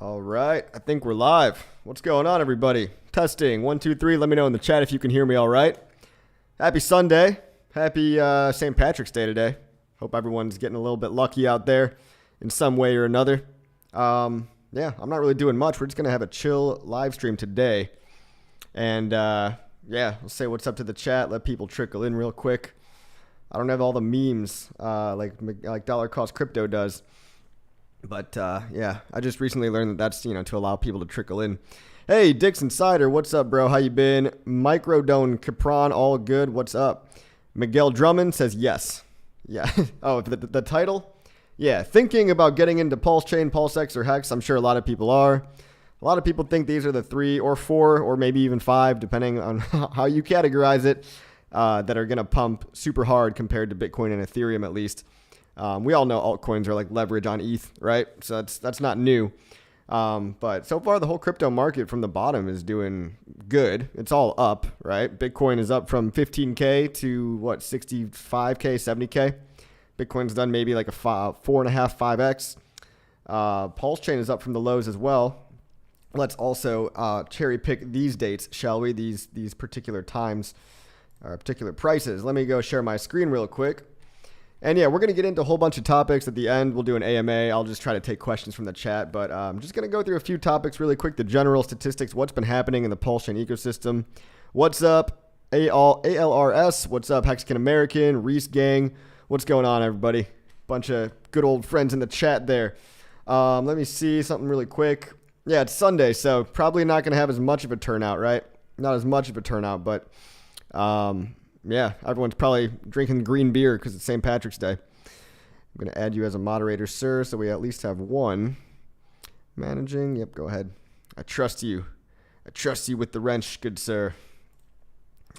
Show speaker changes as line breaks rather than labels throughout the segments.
All right, I think we're live. What's going on, everybody? Testing, 1, 2, 3. Let me know in the chat if you can hear me all right. Happy Sunday. Happy St. Patrick's Day today. Hope everyone's getting a little bit lucky out there in some way or another. Yeah, I'm not really doing much. We're just going to have a chill live stream today. And yeah, we'll say what's up to the chat. Let people trickle in real quick. I don't have all the memes like Dollar Cost Crypto does. But yeah, I just recently learned that that's, to allow people to trickle in. Hey, Dix Insider, what's up, bro? How you been? Microdone Capron, all good. What's up? Miguel Drummond says yes. Yeah. Oh, the title? Yeah, thinking about getting into PulseChain, PulseX, or Hex. I'm sure a lot of people are. A lot of people think these are the 3 or 4 or maybe even 5, depending on how you categorize it, that are going to pump super hard compared to Bitcoin and Ethereum at least. We all know altcoins are like leverage on ETH, right? So that's not new. But so far, the whole crypto market from the bottom is doing good. It's all up, right? Bitcoin is up from 15K to what, 65K, 70K. Bitcoin's done maybe like a 4.5, 5X. PulseChain is up from the lows as well. Let's also cherry pick these dates, shall we? These particular times or particular prices. Let me go share my screen real quick. And yeah, we're going to get into a whole bunch of topics at the end. We'll do an AMA. I'll just try to take questions from the chat. But I'm just going to go through a few topics really quick. The general statistics, what's been happening in the PulseChain ecosystem. What's up, ALRS? What's up, Hexagon American, Reese Gang? What's going on, everybody? Bunch of good old friends in the chat there. Let me see something really quick. Yeah, it's Sunday, so probably not going to have as much of a turnout, right? Not as much of a turnout, but... yeah, everyone's probably drinking green beer because it's St. Patrick's Day. I'm going to add you as a moderator, sir, so we at least have one. Managing, yep, go ahead. I trust you. I trust you with the wrench, good sir.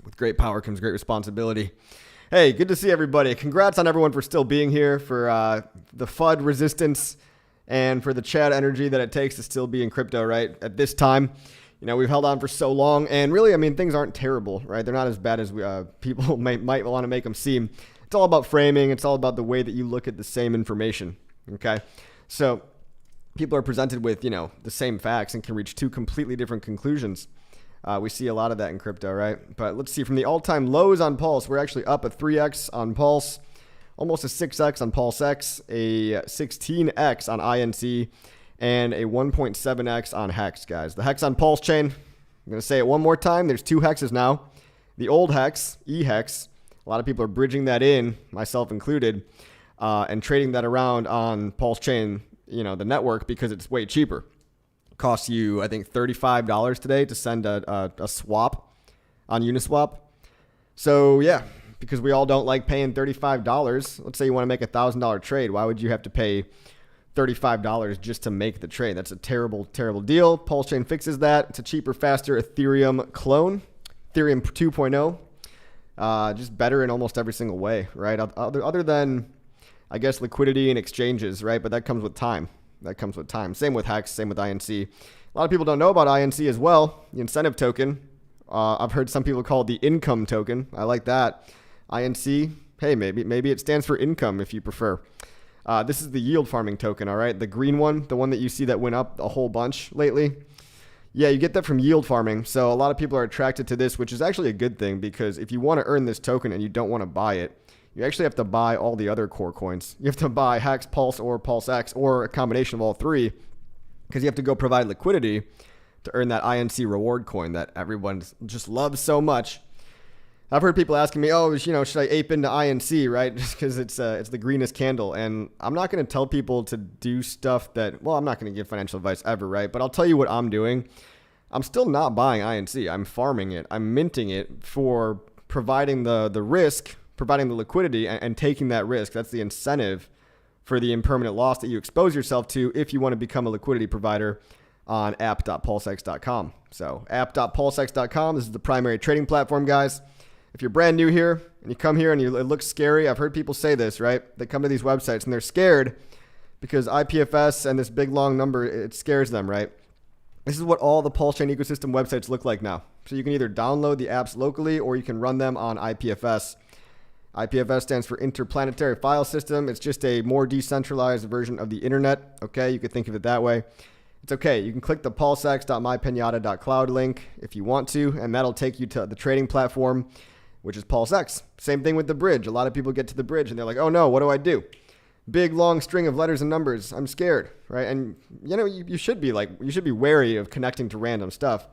With great power comes great responsibility. Hey, good to see everybody. Congrats on everyone for still being here, for the FUD resistance, and for the chat energy that it takes to still be in crypto, right, at this time. We've held on for so long, and really, I mean, things aren't terrible, right? They're not as bad as people might want to make them seem. It's all about framing. It's all about the way that you look at the same information, okay? So people are presented with, the same facts and can reach 2 completely different conclusions. We see a lot of that in crypto, right? But let's see, from the all-time lows on Pulse, we're actually up a 3x on Pulse, almost a 6x on PulseX, a 16x on INC, and a 1.7x on Hex, guys. The Hex on PulseChain, I'm going to say it one more time. There's 2 hexes now. The old Hex, eHex, a lot of people are bridging that in, myself included, and trading that around on PulseChain, the network, because it's way cheaper. It costs you, I think, $35 today to send a swap on Uniswap. So, yeah, because we all don't like paying $35. Let's say you want to make a $1,000 trade. Why would you have to pay $35 just to make the trade? That's a terrible, terrible deal. PulseChain fixes that. It's a cheaper, faster Ethereum clone. Ethereum 2.0. Just better in almost every single way, right? Other than, I guess, liquidity and exchanges, right? But that comes with time. Same with Hex, same with INC. A lot of people don't know about INC as well. The incentive token. I've heard some people call it the income token. I like that. INC, hey, maybe it stands for income if you prefer. This is the yield farming token, all right? The green one, the one that you see that went up a whole bunch lately. Yeah, you get that from yield farming. So a lot of people are attracted to this, which is actually a good thing, because if you want to earn this token and you don't want to buy it, you actually have to buy all the other core coins. You have to buy Hex, Pulse, or PulseX, or a combination of all 3, because you have to go provide liquidity to earn that INC reward coin that everyone just loves so much. I've heard people asking me, should I ape into INC, right? Just because it's the greenest candle. And I'm not going to tell people to do stuff that, well, I'm not going to give financial advice ever, right? But I'll tell you what I'm doing. I'm still not buying INC. I'm farming it. I'm minting it for providing the risk, providing the liquidity, and taking that risk. That's the incentive for the impermanent loss that you expose yourself to if you want to become a liquidity provider on app.pulsex.com. So app.pulsex.com, this is the primary trading platform, guys. If you're brand new here and you come here and it looks scary, I've heard people say this, right? They come to these websites and they're scared because IPFS and this big long number, it scares them, right? This is what all the PulseChain ecosystem websites look like now. So you can either download the apps locally or you can run them on IPFS. IPFS stands for Interplanetary File System. It's just a more decentralized version of the internet. Okay, you could think of it that way. it's okay. You can click the pulsex.mypinata.cloud link if you want to, and that'll take you to the trading platform, which is PulseX. Same thing with the bridge. A lot of people get to the bridge and they're like, oh no, what do I do? Big long string of letters and numbers. I'm scared, right? And you should be wary of connecting to random stuff.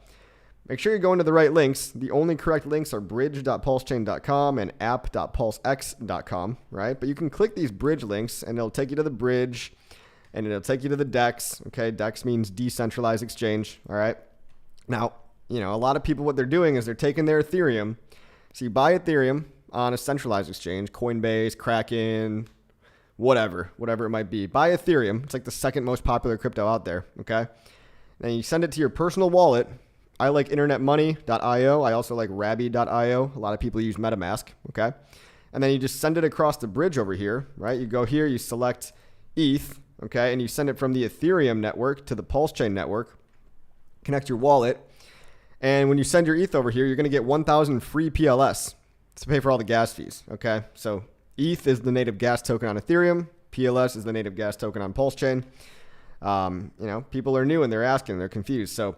Make sure you're going to the right links. The only correct links are bridge.pulsechain.com and app.pulsex.com, right? But you can click these bridge links and it'll take you to the bridge and it'll take you to the DEX. Okay, DEX means decentralized exchange, all right? Now, a lot of people, what they're doing is they're taking their Ethereum. So you buy Ethereum on a centralized exchange, Coinbase, Kraken, whatever it might be. Buy Ethereum. It's like the second most popular crypto out there, okay? Then you send it to your personal wallet. I like internetmoney.io. I also like Rabby.io. A lot of people use MetaMask, okay? And then you just send it across the bridge over here, right? You go here, you select ETH, okay? And you send it from the Ethereum network to the PulseChain network. Connect your wallet. And when you send your ETH over here, you're going to get 1,000 free PLS to pay for all the gas fees, okay? So ETH is the native gas token on Ethereum. PLS is the native gas token on PulseChain. People are new and they're asking, they're confused. So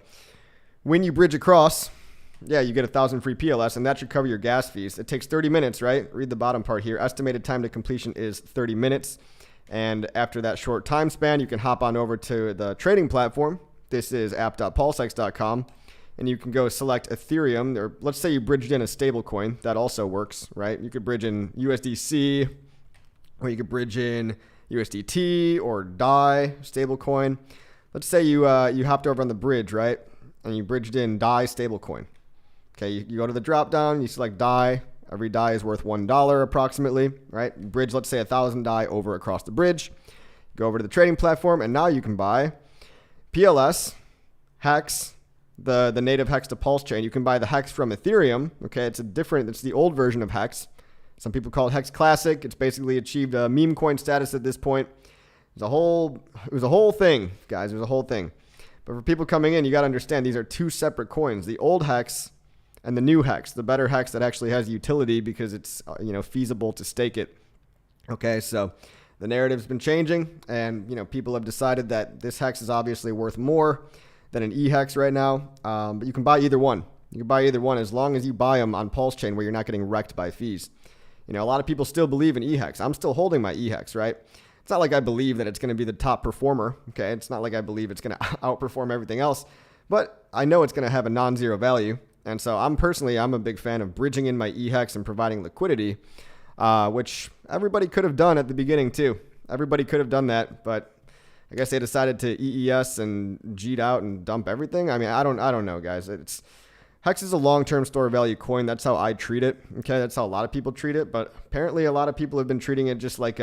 when you bridge across, you get 1,000 free PLS, and that should cover your gas fees. It takes 30 minutes, right? Read the bottom part here. Estimated time to completion is 30 minutes. And after that short time span, you can hop on over to the trading platform. This is app.pulsex.com. And you can go select Ethereum, or let's say you bridged in a stable coin. That also works, right? You could bridge in USDC, or you could bridge in USDT or DAI, stable coin. Let's say you hopped over on the bridge, right? And you bridged in DAI stablecoin. Okay, you go to the drop down, you select DAI. Every DAI is worth $1 approximately, right? You bridge, let's say 1,000 DAI over across the bridge. Go over to the trading platform, and now you can buy PLS, Hex, the native Hex to PulseChain. You can buy the Hex from Ethereum. Okay, it's the old version of Hex. Some people call it Hex Classic. It's basically achieved a meme coin status at this point. It was a whole thing, guys. It was a whole thing. But for people coming in, you got to understand these are two separate coins. The old Hex and the new Hex, the better Hex that actually has utility because it's feasible to stake it. Okay, so the narrative's been changing, and people have decided that this Hex is obviously worth more than an E-Hex right now. But you can buy either one. You can buy either one as long as you buy them on PulseChain where you're not getting wrecked by fees. A lot of people still believe in E-Hex. I'm still holding my E-Hex, right? It's not like I believe that it's going to be the top performer, okay? It's not like I believe it's going to outperform everything else, but I know it's going to have a non-zero value. And so I'm a big fan of bridging in my E-Hex and providing liquidity, which everybody could have done at the beginning too. Everybody could have done that, but I guess they decided to EES and G'd out and dump everything. I mean, I don't know, guys. Hex is a long-term store value coin. That's how I treat it. Okay, that's how a lot of people treat it. But apparently, a lot of people have been treating it just like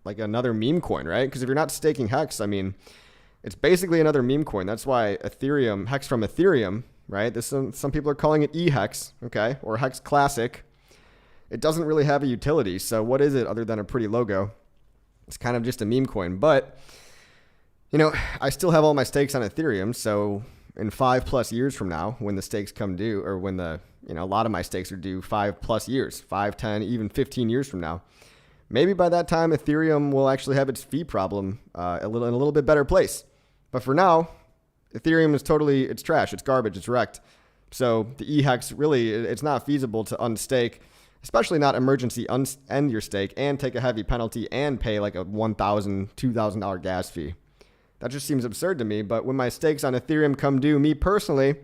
like another meme coin, right? Because if you're not staking Hex, I mean, it's basically another meme coin. That's why Ethereum, Hex from Ethereum, right? Some people are calling it E-Hex, okay, or Hex Classic. It doesn't really have a utility. So what is it other than a pretty logo? It's kind of just a meme coin. But I still have all my stakes on Ethereum, so in 5+ years from now, when the stakes come due, or when a lot of my stakes are due 5+ years, 5, 10, even 15 years from now, maybe by that time, Ethereum will actually have its fee problem in a little bit better place. But for now, Ethereum is it's trash, it's garbage, it's wrecked. So the E-Hex, really, it's not feasible to unstake, especially not emergency end your stake and take a heavy penalty and pay like a $1,000, $2,000 gas fee. That just seems absurd to me. But when my stakes on Ethereum come due, me personally,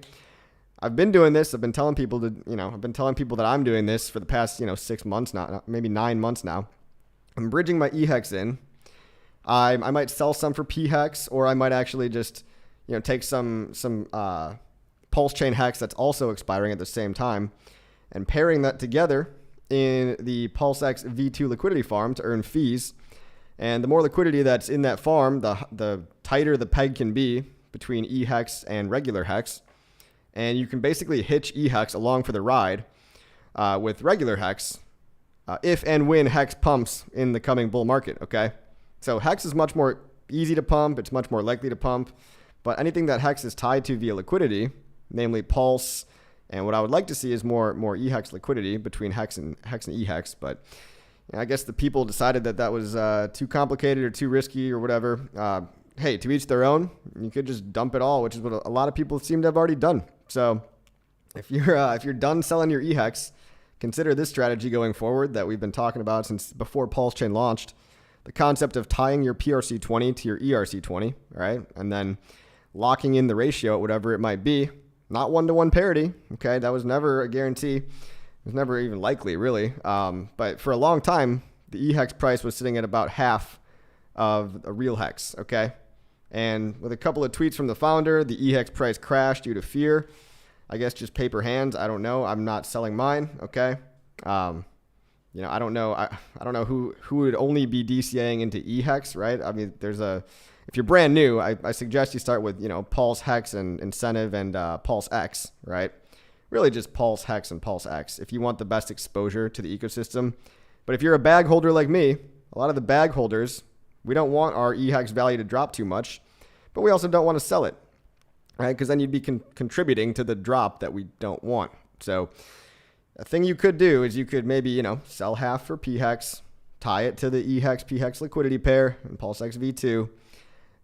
I've been doing this. I've been telling people that I'm doing this for the past, 6 months now, maybe 9 months now. I'm bridging my E-Hex in. I might sell some for P-Hex, or I might actually just, take some PulseChain Hex that's also expiring at the same time, and pairing that together in the PulseX V2 liquidity farm to earn fees. And the more liquidity that's in that farm, the tighter the peg can be between E-Hex and regular Hex. And you can basically hitch E-Hex along for the ride with regular Hex if and when Hex pumps in the coming bull market, okay? So Hex is much more easy to pump. It's much more likely to pump. But anything that Hex is tied to via liquidity, namely Pulse, and what I would like to see is more E-Hex liquidity between Hex and E-Hex, but I guess the people decided that was too complicated or too risky or whatever. hey, to each their own. You could just dump it all, which is what a lot of people seem to have already done. So if you're done selling your EHEX, consider this strategy going forward that we've been talking about since before PulseChain launched. The concept of tying your PRC20 to your ERC20, right? And then locking in the ratio at whatever it might be. Not one-to-one parity, okay? That was never a guarantee. It was never even likely, really. But for a long time, the EHEX price was sitting at about half of a real hex, okay? And with a couple of tweets from the founder, the EHEX price crashed due to fear. I guess just paper hands. I don't know. I'm not selling mine, okay? I don't know. I don't know who would only be DCAing into EHEX, right? I mean, if you're brand new, I suggest you start with, Pulse, Hex, and Incentive, and PulseX, right? Really just Pulse, Hex, and PulseX if you want the best exposure to the ecosystem. But if you're a bag holder like me, a lot of the bag holders, we don't want our EHEX value to drop too much, but we also don't want to sell it, right? Because then you'd be contributing to the drop that we don't want. So a thing you could do is you could maybe, sell half for PHEX, tie it to the EHEX PHEX liquidity pair and PulseX V2.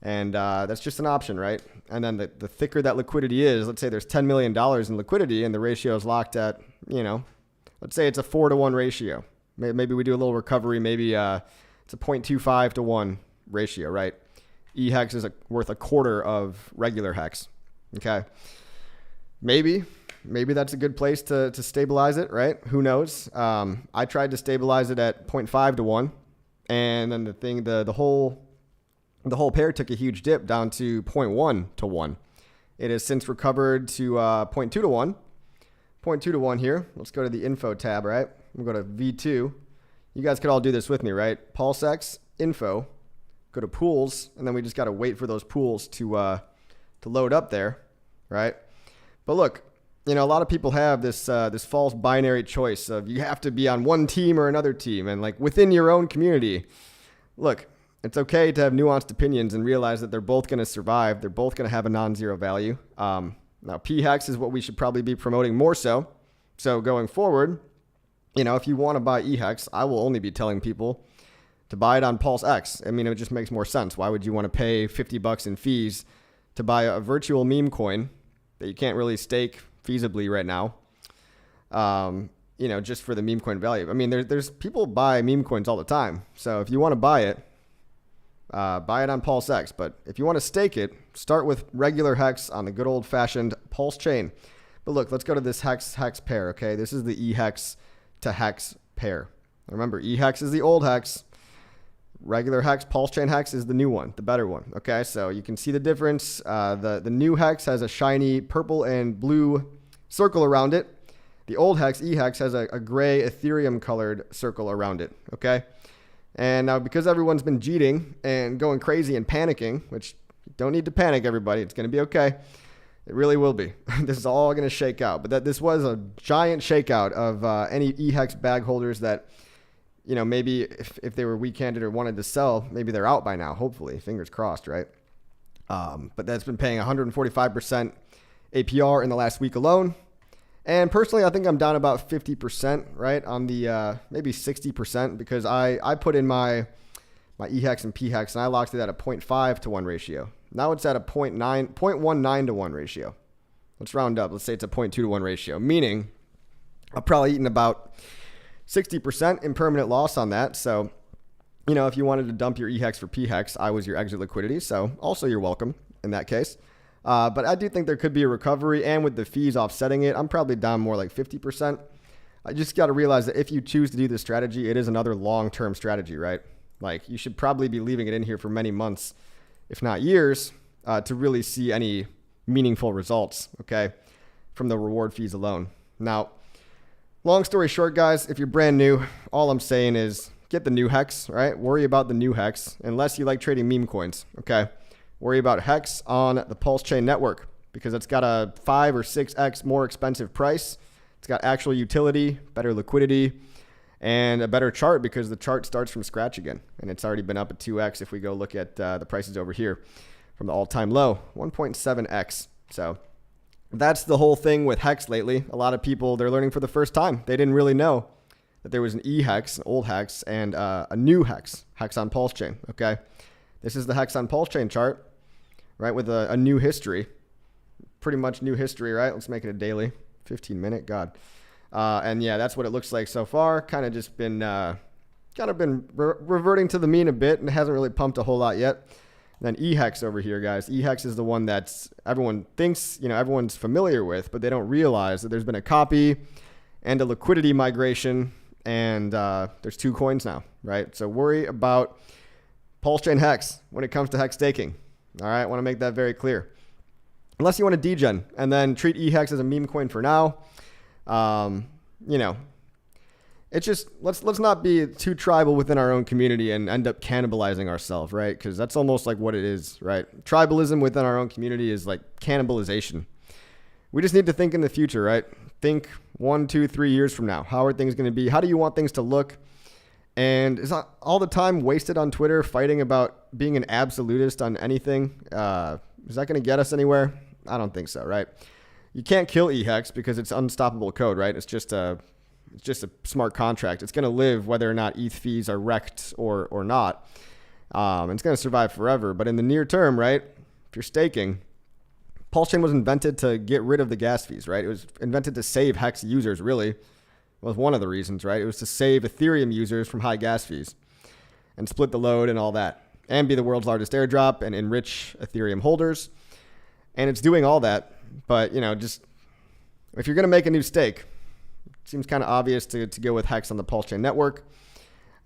And that's just an option, right? And then the thicker that liquidity is, let's say there's $10 million in liquidity and the ratio is locked at, let's say it's a 4-to-1 ratio. Maybe we do a little recovery. Maybe it's a 0.25 to 1 ratio, right? EHEX is worth a quarter of regular hex. Okay. Maybe that's a good place to stabilize it, right? Who knows? I tried to stabilize it at 0.5 to 1. And then the whole pair took a huge dip down to 0.1 to 1. It has since recovered to 0.2 to 1. 0.2 to 1 here. Let's go to the info tab, right? We'll go to V2. You guys could all do this with me, right? PulseX, info, go to pools, and then we just got to wait for those pools to load up there, right? But look, a lot of people have this false binary choice of you have to be on one team or another team, and like within your own community. Look, it's okay to have nuanced opinions and realize that they're both going to survive. They're both going to have a non-zero value. Now, PHEX is what we should probably be promoting more so. So going forward, if you want to buy EHEX, I will only be telling people to buy it on PulseX. I mean, it just makes more sense. Why would you want to pay $50 in fees to buy a virtual meme coin that you can't really stake feasibly right now? Just for the meme coin value. I mean, there's people buy meme coins all the time. So if you want to buy it on PulseX. But if you want to stake it, start with regular hex on the good old fashioned PulseChain. But look, let's go to this hex pair. Okay, this is the EHEX to hex pair. Remember, EHEX is the old hex. Regular hex, PulseChain hex is the new one, the better one. Okay, so you can see the difference. The new hex has a shiny purple and blue circle around it. The old hex, EHEX, has a gray Ethereum colored circle around it. Okay, and now because everyone's been cheating and going crazy and panicking, which you don't need to panic, everybody. It's going to be okay. It really will be. This is all going to shake out. But this was a giant shakeout of any EHEX bag holders that, maybe if they were weak-handed or wanted to sell, maybe they're out by now, hopefully. Fingers crossed, right? But that's been paying 145% APR in the last week alone. And personally, I think I'm down about 50%, right, on the maybe 60% because I put in my EHEX and PHEX and I locked it at a 0.5 to 1 ratio. Now it's at a 0.19 to 1 ratio. Let's round up. Let's say it's a 0.2 to 1 ratio, meaning I've probably eaten about 60% in permanent loss on that. So, if you wanted to dump your EHEX for PHEX, I was your exit liquidity. So also you're welcome in that case. But I do think there could be a recovery, and with the fees offsetting it, I'm probably down more like 50%. I just got to realize that if you choose to do this strategy, it is another long-term strategy, right? Like you should probably be leaving it in here for many months, if not years, to really see any meaningful results, okay, from the reward fees alone. Now, long story short, guys, if you're brand new, all I'm saying is get the new hex, right? Worry about the new hex, unless you like trading meme coins, okay? Worry about hex on the PulseChain network because it's got a 5 or 6x more expensive price. It's got actual utility, better liquidity, and a better chart because the chart starts from scratch again. And it's already been up at 2x if we go look at the prices over here from the all-time low, 1.7x. So that's the whole thing with hex lately. A lot of people, they're learning for the first time. They didn't really know that there was an EHEX, an old hex, and a new hex on PulseChain, okay? This is the Hex on PulseChain chart, right, with a new history. Pretty much new history, right? Let's make it a daily. 15-minute, God. And yeah, that's what it looks like so far. Kind of just been reverting to the mean a bit, and it hasn't really pumped a whole lot yet. Then eHex over here, guys. eHex is the one that's everyone thinks, everyone's familiar with, but they don't realize that there's been a copy and a liquidity migration, and there's 2 coins now, right? So worry about PulseChain Hex when it comes to Hex staking. All right, I want to make that very clear. Unless you want to degen and then treat eHex as a meme coin for now. It's just, let's not be too tribal within our own community and end up cannibalizing ourselves, right? Because that's almost like what it is, right? Tribalism within our own community is like cannibalization. We just need to think in the future, right? Think 1, 2, 3 years from now. How are things going to be? How do you want things to look? And is not all the time wasted on Twitter fighting about being an absolutist on anything? Is that going to get us anywhere? I don't think so, right? You can't kill eHex because it's unstoppable code, right? It's just a smart contract. It's going to live whether or not ETH fees are wrecked or not. It's going to survive forever. But in the near term, right, if you're staking, PulseChain was invented to get rid of the gas fees, right? It was invented to save Hex users, really. Was one of the reasons, right? It was to save Ethereum users from high gas fees and split the load and all that, and be the world's largest airdrop and enrich Ethereum holders. And it's doing all that. But, just if you're going to make a new stake, it seems kind of obvious to go with Hex on the PulseChain network.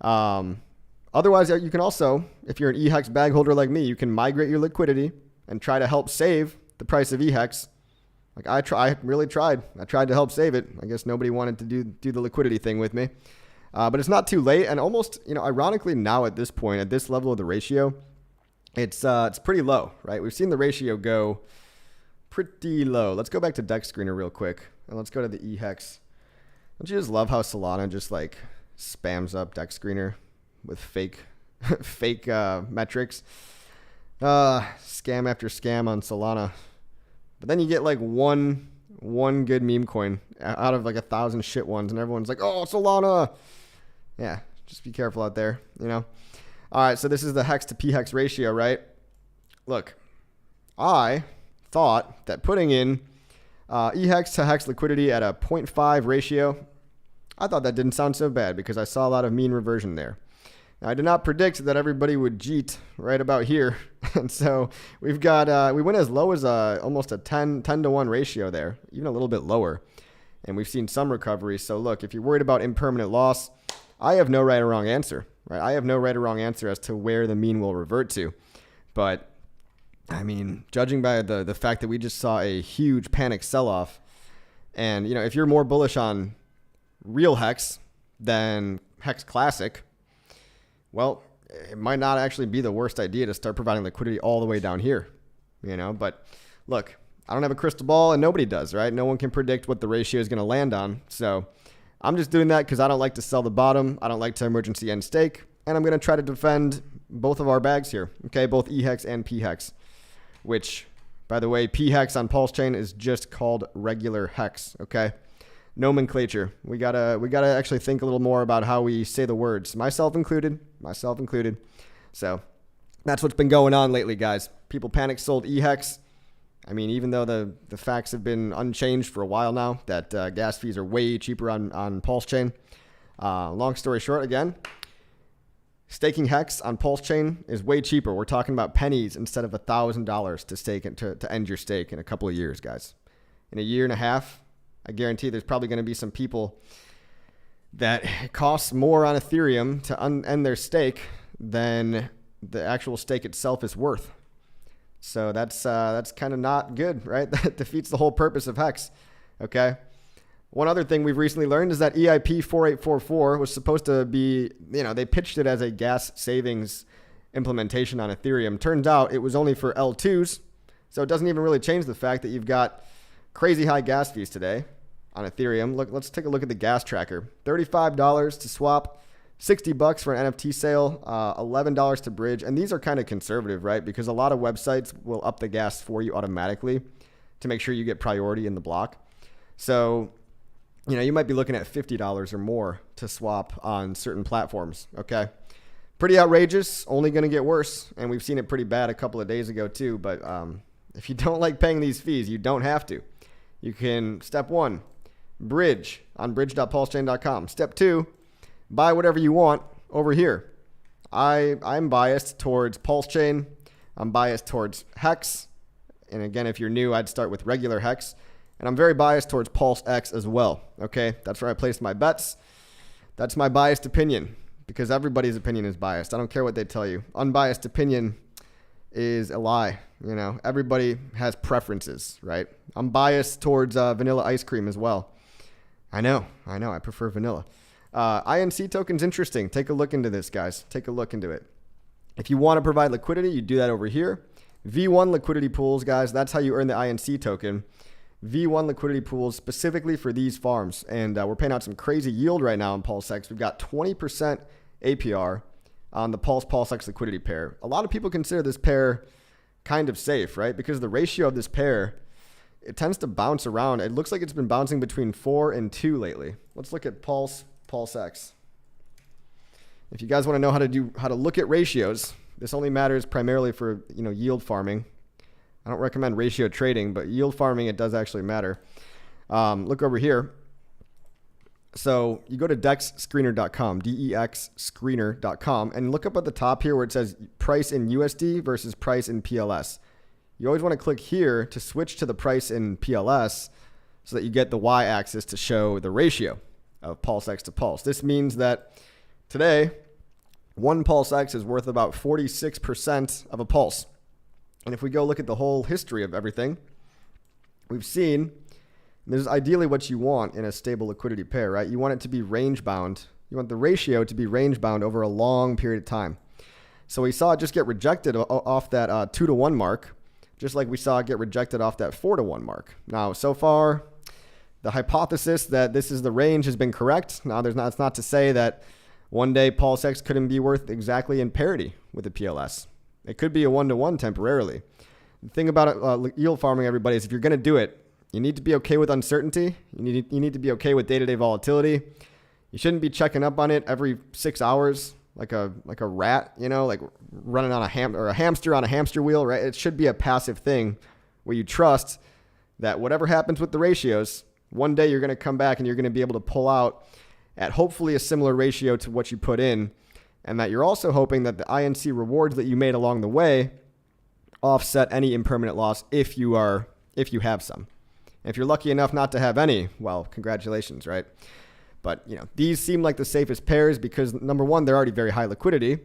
Otherwise, you can also, if you're an eHex bag holder like me, you can migrate your liquidity and try to help save the price of eHex. Like I really tried. I tried to help save it. I guess nobody wanted to do the liquidity thing with me. But it's not too late. And almost, ironically now at this point, at this level of the ratio, it's pretty low, right? We've seen the ratio go pretty low. Let's go back to Dex Screener real quick. And let's go to the eHex. Don't you just love how Solana just like spams up Dex Screener with fake metrics? Scam after scam on Solana. But then you get like one good meme coin out of like 1,000 shit ones, and everyone's like, oh, Solana. Yeah, just be careful out there, All right, so this is the Hex to PHEX ratio, right? Look, I thought that putting in eHex to Hex liquidity at a 0.5 ratio, I thought that didn't sound so bad because I saw a lot of mean reversion there. Now, I did not predict that everybody would jeet right about here. And so we've got, we went as low as almost a 10 to 1 ratio there, even a little bit lower. And we've seen some recovery. So look, if you're worried about impermanent loss, I have no right or wrong answer, right? I have no right or wrong answer as to where the mean will revert to. But I mean, judging by the fact that we just saw a huge panic sell-off, and, if you're more bullish on real Hex than Hex Classic, well, it might not actually be the worst idea to start providing liquidity all the way down here, But look, I don't have a crystal ball, and nobody does, right? No one can predict what the ratio is going to land on. So I'm just doing that because I don't like to sell the bottom. I don't like to emergency end stake, and I'm going to try to defend both of our bags here, okay? Both eHex and PHEX, which, by the way, PHEX on PulseChain is just called regular Hex, okay? Nomenclature. We gotta actually think a little more about how we say the words, myself included. So that's what's been going on lately, guys. People panic sold eHex. I mean, even though the facts have been unchanged for a while now, that gas fees are way cheaper on PulseChain. Long story short, again, staking Hex on PulseChain is way cheaper. We're talking about pennies instead of $1,000 to stake and to end your stake in a couple of years, guys. In a year and a half, I guarantee there's probably going to be some people that it costs more on Ethereum to end their stake than the actual stake itself is worth. So that's kind of not good, right? That defeats the whole purpose of Hex. Okay. One other thing we've recently learned is that EIP 4844 was supposed to be, they pitched it as a gas savings implementation on Ethereum. Turns out it was only for L2s. So it doesn't even really change the fact that you've got crazy high gas fees today on Ethereum. Look, let's take a look at the gas tracker. $35 to swap, $60 for an NFT sale, $11 to bridge. And these are kind of conservative, right? Because a lot of websites will up the gas for you automatically to make sure you get priority in the block. So, you might be looking at $50 or more to swap on certain platforms, okay? Pretty outrageous, only going to get worse. And we've seen it pretty bad a couple of days ago too. But if you don't like paying these fees, you don't have to. You can, step 1, bridge on bridge.pulsechain.com. Step 2, buy whatever you want over here. I'm biased towards PulseChain. I'm biased towards Hex. And again, if you're new, I'd start with regular Hex. And I'm very biased towards PulseX as well. Okay, that's where I placed my bets. That's my biased opinion, because everybody's opinion is biased. I don't care what they tell you. Unbiased opinion is a lie. You know, everybody has preferences, right? I'm biased towards vanilla ice cream as well. I know. I prefer vanilla. INC token's interesting. Take a look into this, guys. Take a look into it. If you want to provide liquidity, you do that over here. V1 liquidity pools, guys. That's how you earn the INC token. V1 liquidity pools specifically for these farms. And we're paying out some crazy yield right now on PulseX. We've got 20% APR on the PulseX liquidity pair. A lot of people consider this pair kind of safe, right? Because the ratio of this pair, it tends to bounce around. It looks like it's been bouncing between 4 and 2 lately. Let's look at PulseX. If you guys want to know how to look at ratios, this only matters primarily for, you know, yield farming. I don't recommend ratio trading, but yield farming, it does actually matter. Look over here. So you go to dexscreener.com, dexscreener.com, and look up at the top here where it says price in USD versus price in PLS. You always want to click here to switch to the price in PLS so that you get the y-axis to show the ratio of PulseX to Pulse. This means that today, one PulseX is worth about 46% of a Pulse. And if we go look at the whole history of everything, we've seen this is ideally what you want in a stable liquidity pair, right? You want it to be range bound. You want the ratio to be range bound over a long period of time. So we saw it just get rejected off that 2-to-1 mark, just like we saw it get rejected off that 4-to-1 mark. Now, so far, the hypothesis that this is the range has been correct. Now, it's not to say that one day PulseX couldn't be worth exactly in parity with the PLS. It could be a 1-to-1 temporarily. The thing about yield farming, everybody, is if you're going to do it, you need to be okay with uncertainty. You need to be okay with day-to-day volatility. You shouldn't be checking up on it every 6 hours like a rat, you know, like running on a hamster on a hamster wheel, right? It should be a passive thing where you trust that whatever happens with the ratios, one day you're going to come back and you're going to be able to pull out at hopefully a similar ratio to what you put in, and that you're also hoping that the INC rewards that you made along the way offset any impermanent loss if you have some. If you're lucky enough not to have any, well, congratulations, right? But, you know, these seem like the safest pairs because, number one, they're already very high liquidity,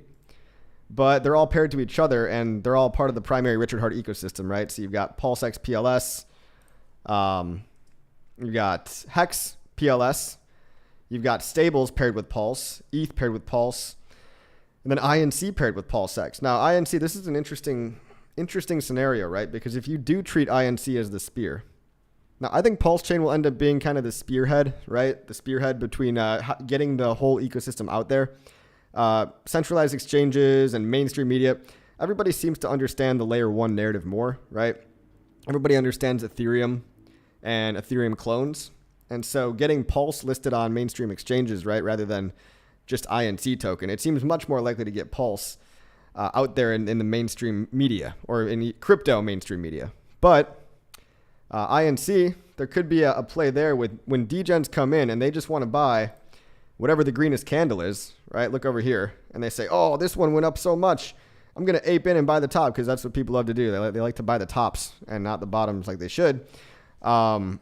but they're all paired to each other, and they're all part of the primary Richard Heart ecosystem, right? So you've got PulseX PLS, you've got Hex PLS, you've got Stables paired with Pulse, ETH paired with Pulse, and then INC paired with PulseX. Now, INC, this is an interesting scenario, right? Because if you do treat INC as the spear, now I think PulseChain will end up being kind of the spearhead, right? The spearhead between getting the whole ecosystem out there. Centralized exchanges and mainstream media, everybody seems to understand the layer one narrative more, right? Everybody understands Ethereum and Ethereum clones. And so getting Pulse listed on mainstream exchanges, right, rather than just INC token, it seems much more likely to get Pulse out there in the mainstream media or in crypto mainstream media. But INC, there could be a play there with when degens come in and they just want to buy whatever the greenest candle is, right? Look over here. And they say, oh, this one went up so much. I'm going to ape in and buy the top because that's what people love to do. They like to buy the tops and not the bottoms like they should. Well,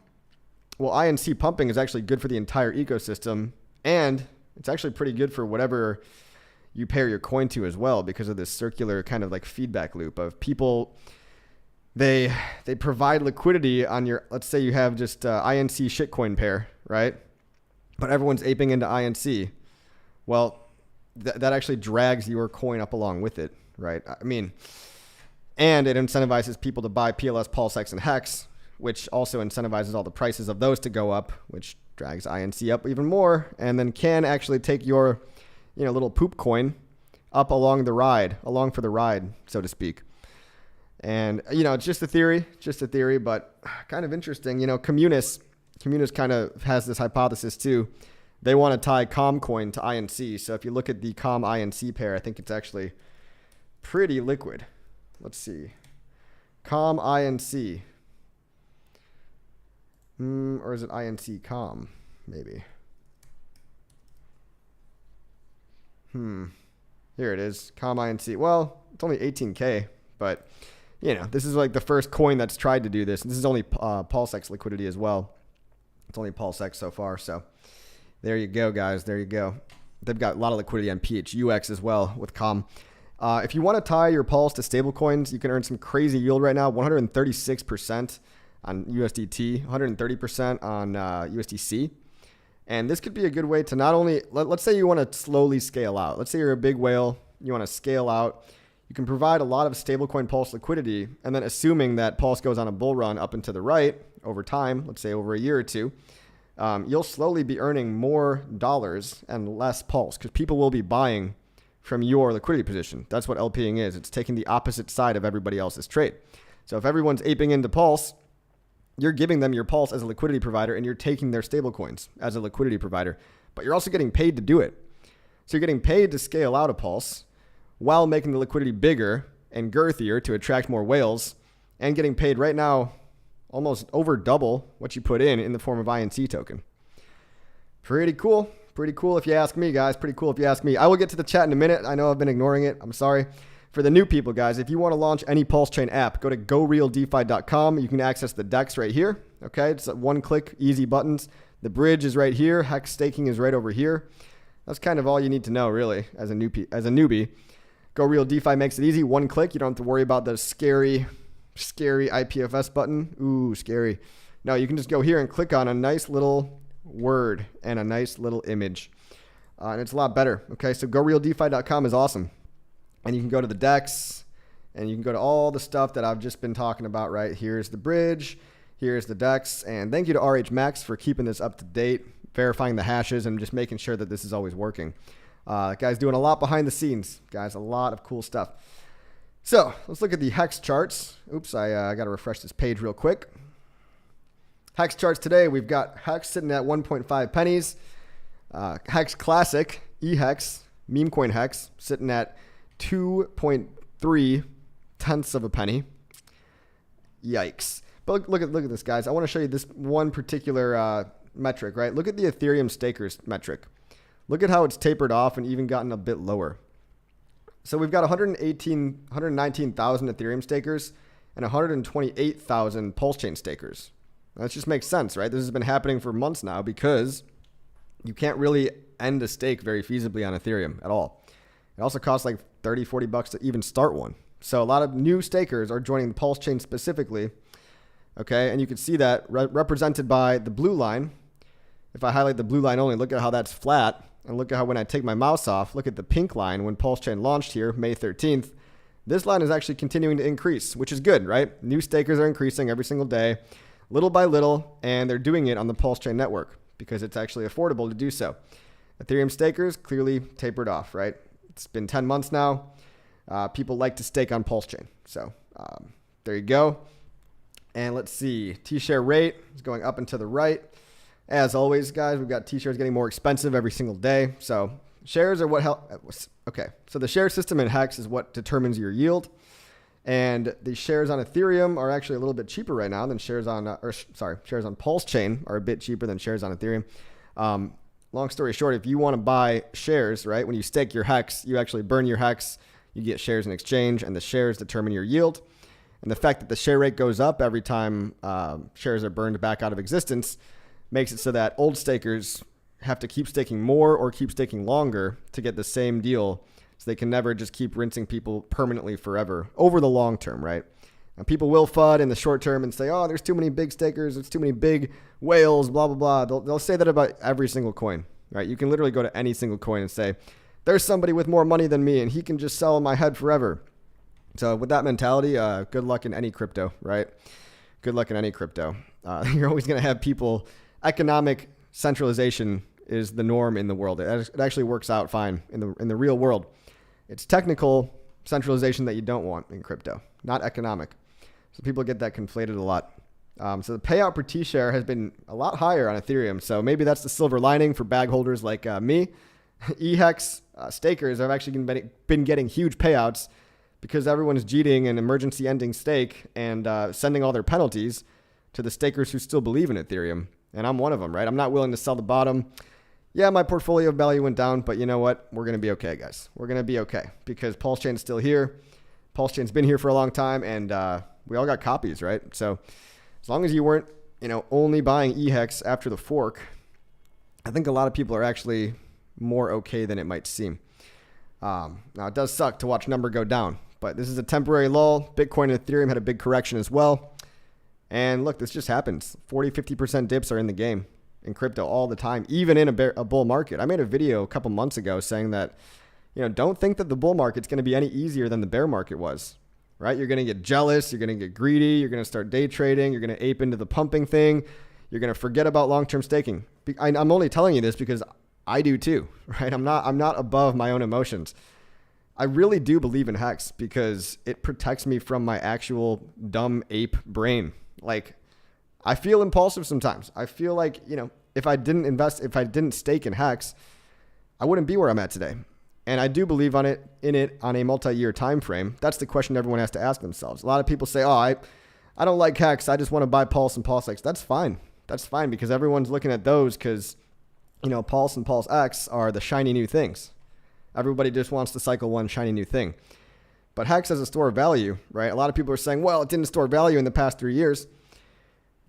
INC pumping is actually good for the entire ecosystem, and it's actually pretty good for whatever you pair your coin to as well because of this circular kind of like feedback loop of people. They provide liquidity on your, let's say you have just INC shitcoin pair, right? But everyone's aping into INC. Well, that actually drags your coin up along with it, right? I mean, and it incentivizes people to buy PLS, PulseX, and Hex, which also incentivizes all the prices of those to go up, which drags INC up even more, and then can actually take your, you know, little poop coin up along the ride, along for the ride, so to speak. And, you know, it's just a theory, but kind of interesting. You know, Communis kind of has this hypothesis too they want to tie COM coin to INC. So if you look at the COM INC pair, I think it's actually pretty liquid. Let's see. COM INC. Or is it INC COM? Maybe. Here it is. COM INC. Well, it's only 18K, but you know, this is like the first coin that's tried to do this. This is only PulseX liquidity as well. It's only PulseX so far. So there you go, guys. There you go. They've got a lot of liquidity on PHUX as well with COM. If you want to tie your Pulse to stablecoins, you can earn some crazy yield right now. 136% on USDT, 130% on USDC. And this could be a good way to not only, let's say you want to slowly scale out. Let's say you're a big whale, you want to scale out. You can provide a lot of stablecoin Pulse liquidity, and then assuming that Pulse goes on a bull run up and to the right over time, let's say over a year or two, you'll slowly be earning more dollars and less Pulse because people will be buying from your liquidity position. That's what LPing is. It's taking the opposite side of everybody else's trade. So if everyone's aping into Pulse, you're giving them your Pulse as a liquidity provider and you're taking their stablecoins as a liquidity provider, but you're also getting paid to do it. So you're getting paid to scale out a Pulse while making the liquidity bigger and girthier to attract more whales and getting paid right now almost over double what you put in the form of INC token. Pretty cool. Pretty cool if you ask me, guys. Pretty cool if you ask me. I will get to the chat in a minute. I know I've been ignoring it. I'm sorry. For the new people, guys, if you want to launch any PulseChain app, go to gorealdefi.com. You can access the DEX right here. Okay, it's one click, easy buttons. The bridge is right here. Hex staking is right over here. That's kind of all you need to know, really, as a newbie. Go Real DeFi makes it easy. One click. You don't have to worry about the scary IPFS button. Ooh, scary. No, you can just go here and click on a nice little word and a nice little image. And it's a lot better. Okay, so gorealdefi.com is awesome. And you can go to the DEX and you can go to all the stuff that I've just been talking about, right? Here's the bridge. Here's the DEX. And thank you to RH Max for keeping this up to date, verifying the hashes, and just making sure that this is always working. Guys doing a lot behind the scenes, guys, a lot of cool stuff. So let's look at the Hex charts. Oops, I got to refresh this page real quick. Hex charts today, we've got Hex sitting at 1.5 pennies. Hex Classic, eHex, meme coin Hex, sitting at 2.3 tenths of a penny. Yikes. But look at this, guys. I want to show you this one particular metric, right? Look at the Ethereum stakers metric. Look at how it's tapered off and even gotten a bit lower. So we've got 119,000 Ethereum stakers and 128,000 PulseChain stakers. That just makes sense, right? This has been happening for months now because you can't really end a stake very feasibly on Ethereum at all. It also costs like 30, 40 bucks to even start one. So a lot of new stakers are joining the PulseChain specifically. Okay, and you can see that represented by the blue line. If I highlight the blue line only, look at how that's flat. And look at how when I take my mouse off, look at the pink line when PulseChain launched here, May 13th. This line is actually continuing to increase, which is good, right? New stakers are increasing every single day, little by little, and they're doing it on the PulseChain network because it's actually affordable to do so. Ethereum stakers clearly tapered off, right? It's been 10 months now. People like to stake on PulseChain. So there you go. And let's see, T-share rate is going up and to the right. As always, guys, we've got T-shares getting more expensive every single day. So shares are what help. Okay, so the share system in Hex is what determines your yield. And the shares on Ethereum are actually a little bit cheaper right now than shares on, shares on PulseChain are a bit cheaper than shares on Ethereum. Long story short, if you want to buy shares, right, when you stake your Hex, you actually burn your Hex, you get shares in exchange, and the shares determine your yield. And the fact that the share rate goes up every time shares are burned back out of existence makes it so that old stakers have to keep staking more or keep staking longer to get the same deal. So they can never just keep rinsing people permanently forever over the long term, right? Now, people will FUD in the short term and say, oh, there's too many big stakers, there's too many big whales, blah, blah, blah. They'll say that about every single coin, right? You can literally go to any single coin and say, there's somebody with more money than me and he can just sell in my head forever. So with that mentality, good luck in any crypto, right? Good luck in any crypto. You're always going to have people. Economic centralization is the norm in the world. It actually works out fine in the real world. It's technical centralization that you don't want in crypto, not economic. So people get that conflated a lot. So the payout per T-share has been a lot higher on Ethereum. So maybe that's the silver lining for bag holders like me. eHex stakers have actually been getting huge payouts because everyone's cheating and emergency ending stake and sending all their penalties to the stakers who still believe in Ethereum. And I'm one of them, right? I'm not willing to sell the bottom. Yeah, my portfolio value went down, but you know what? We're going to be okay, guys. We're going to be okay because PulseChain's still here. PulseChain's been here for a long time, and we all got copies, right? So as long as you weren't, only buying eHex after the fork, I think a lot of people are actually more okay than it might seem. Now, it does suck to watch number go down, but this is a temporary lull. Bitcoin and Ethereum had a big correction as well. And look, this just happens. 40, 50% dips are in the game in crypto all the time, even in a bull market. I made a video a couple months ago saying that, don't think that the bull market's going to be any easier than the bear market was, right? You're going to get jealous. You're going to get greedy. You're going to start day trading. You're going to ape into the pumping thing. You're going to forget about long-term staking. I'm only telling you this because I do too, right? I'm not above my own emotions. I really do believe in Hex because it protects me from my actual dumb ape brain. Like, I feel impulsive sometimes. I feel like, if I didn't stake in Hex, I wouldn't be where I'm at today. And I do believe in it on a multi-year time frame. That's the question everyone has to ask themselves. A lot of people say, I don't like Hex. I just want to buy Pulse and PulseX. That's fine. That's fine because everyone's looking at those because, Pulse and PulseX are the shiny new things. Everybody just wants to cycle one shiny new thing. But Hex has a store of value, right? A lot of people are saying, well, it didn't store value in the past 3 years.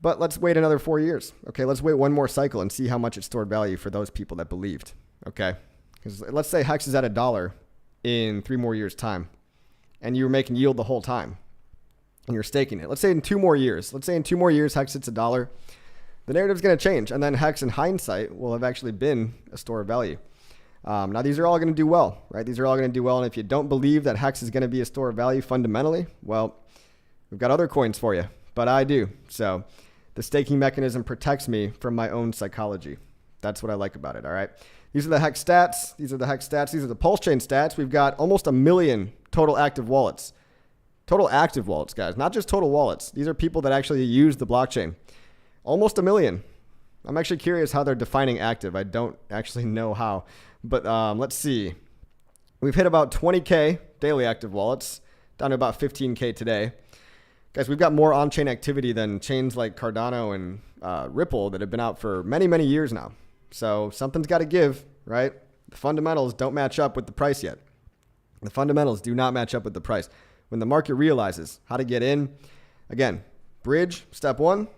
But let's wait another 4 years. Okay, let's wait one more cycle and see how much it stored value for those people that believed. Okay, because let's say Hex is at $1 in 3 more years' time, and you were making yield the whole time, and you're staking it. Let's say in 2 more years. Hex hits $1. The narrative's going to change, and then Hex, in hindsight, will have actually been a store of value. Now, these are all going to do well, right? These are all going to do well, and if you don't believe that Hex is going to be a store of value fundamentally, well, we've got other coins for you, but I do. So the staking mechanism protects me from my own psychology. That's what I like about it, all right? These are the Hex stats. These are the PulseChain stats. We've got almost 1 million total active wallets. Total active wallets, guys, not just total wallets. These are people that actually use the blockchain. Almost 1 million. I'm actually curious how they're defining active. I don't actually know how. But let's see. We've hit about 20K daily active wallets, down to about 15K today. Guys, we've got more on-chain activity than chains like Cardano and Ripple that have been out for many, many years now. So something's got to give, right? The fundamentals don't match up with the price yet. The fundamentals do not match up with the price. When the market realizes how to get in, again, bridge, step 1.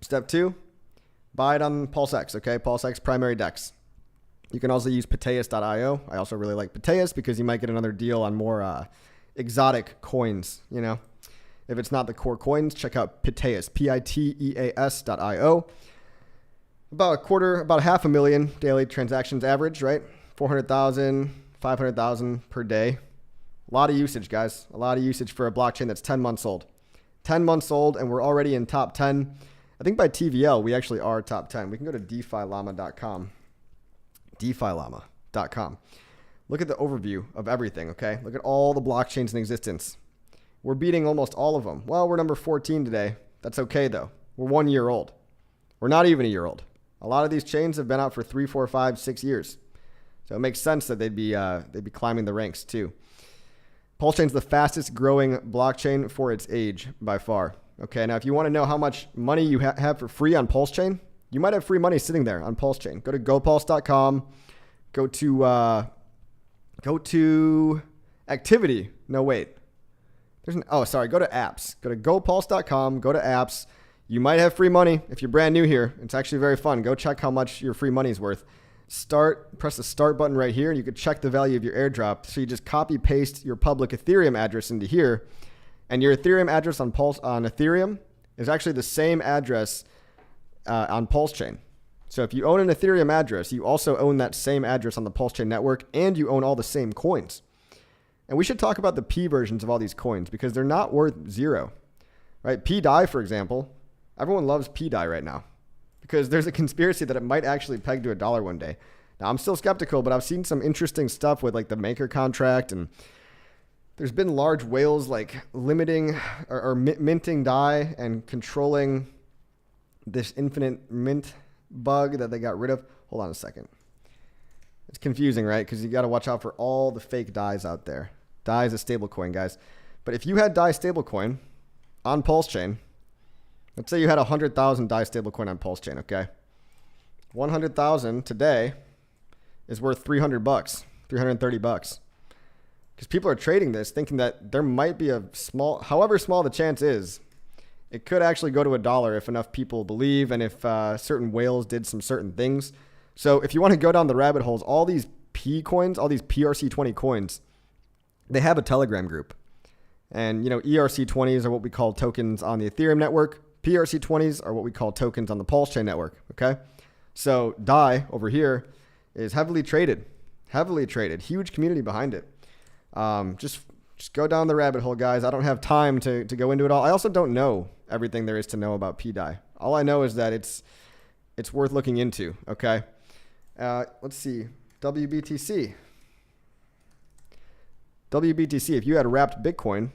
Step 2, buy it on PulseX, okay? PulseX primary DEX. You can also use Pateus.io. I also really like Pateus because you might get another deal on more exotic coins, If it's not the core coins, check out Pateus, Piteas.io. About 500,000 daily transactions average, right? 400,000, 500,000 per day. A lot of usage, guys. A lot of usage for a blockchain that's 10 months old. 10 months old, and we're already in top 10. I think by TVL, we actually are top 10. We can go to DeFiLlama.com. DeFiLlama.com. Look at the overview of everything, okay? Look at all the blockchains in existence. We're beating almost all of them. Well, we're number 14 today. That's okay, though. We're 1 year old. We're not even a year old. A lot of these chains have been out for 3, 4, 5, 6 years. So it makes sense that they'd be climbing the ranks, too. PulseChain's the fastest growing blockchain for its age by far. Okay, now if you want to know how much money you have for free on PulseChain, you might have free money sitting there on PulseChain. Go to gopulse.com. Go to activity. No, wait. Go to apps. Go to gopulse.com. Go to apps. You might have free money if you're brand new here. It's actually very fun. Go check how much your free money is worth. Press the start button right here, and you can check the value of your airdrop. So you just copy paste your public Ethereum address into here, and your Ethereum address on Ethereum is actually the same address on PulseChain. So if you own an Ethereum address, you also own that same address on the PulseChain network, and you own all the same coins. And we should talk about the P versions of all these coins because they're not worth zero, right? PDAI, for example, everyone loves PDAI right now because there's a conspiracy that it might actually peg to $1 one day. Now, I'm still skeptical, but I've seen some interesting stuff with like the maker contract, and there's been large whales like limiting or minting DAI and controlling this infinite mint bug that they got rid of. Hold on a second. It's confusing, right? Because you got to watch out for all the fake DAIs out there. DAI is a stablecoin, guys. But if you had DAI stablecoin on PulseChain, let's say you had 100,000 DAI stablecoin on PulseChain, okay? 100,000 today is worth $300, $330. Because people are trading this thinking that there might be a small, however small the chance is, it could actually go to $1 if enough people believe and if certain whales did some certain things. So if you want to go down the rabbit holes, all these P coins, all these PRC20 coins, they have a Telegram group. And, you know, ERC20s are what we call tokens on the Ethereum network. PRC20s are what we call tokens on the PulseChain network, okay? So DAI over here is heavily traded, huge community behind it. Just go down the rabbit hole, guys. I don't have time to go into it all. I also don't know everything there is to know about PDAI. All I know is that it's worth looking into, okay? Let's see, WBTC. WBTC, if you had wrapped Bitcoin,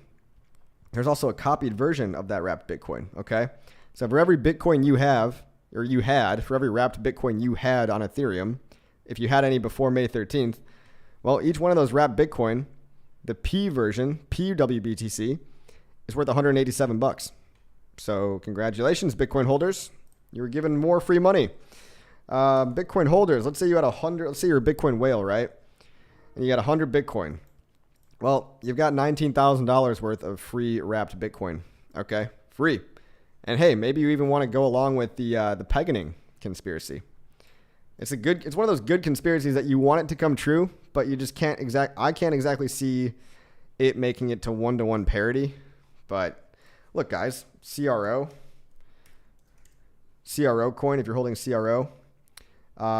there's also a copied version of that wrapped Bitcoin, okay? So for every Bitcoin you have, or you had, for every wrapped Bitcoin you had on Ethereum, if you had any before May 13th, well, each one of those wrapped Bitcoin, the P version, PWBTC, is worth $187. So congratulations, Bitcoin holders. You were given more free money. Bitcoin holders, let's say you had 100, let's say you're a Bitcoin whale, right? And you got 100 Bitcoin. Well, you've got $19,000 worth of free wrapped Bitcoin, okay? Free. And hey, maybe you even want to go along with the Peganing conspiracy. It's one of those good conspiracies that you want it to come true, but you just I can't exactly see it making it to one-to-one parity. But look, guys, CRO coin, if you're holding CRO,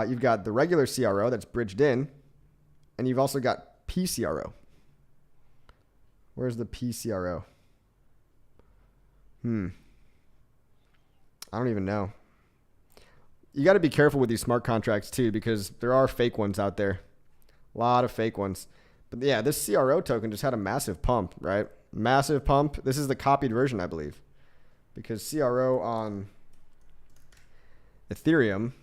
you've got the regular CRO that's bridged in, and you've also got PCRO. Where's the PCRO? I don't even know. You got to be careful with these smart contracts too, because there are fake ones out there. A lot of fake ones. But yeah, this CRO token just had a massive pump, right? Massive pump. This is the copied version, I believe. Because CRO on Ethereum,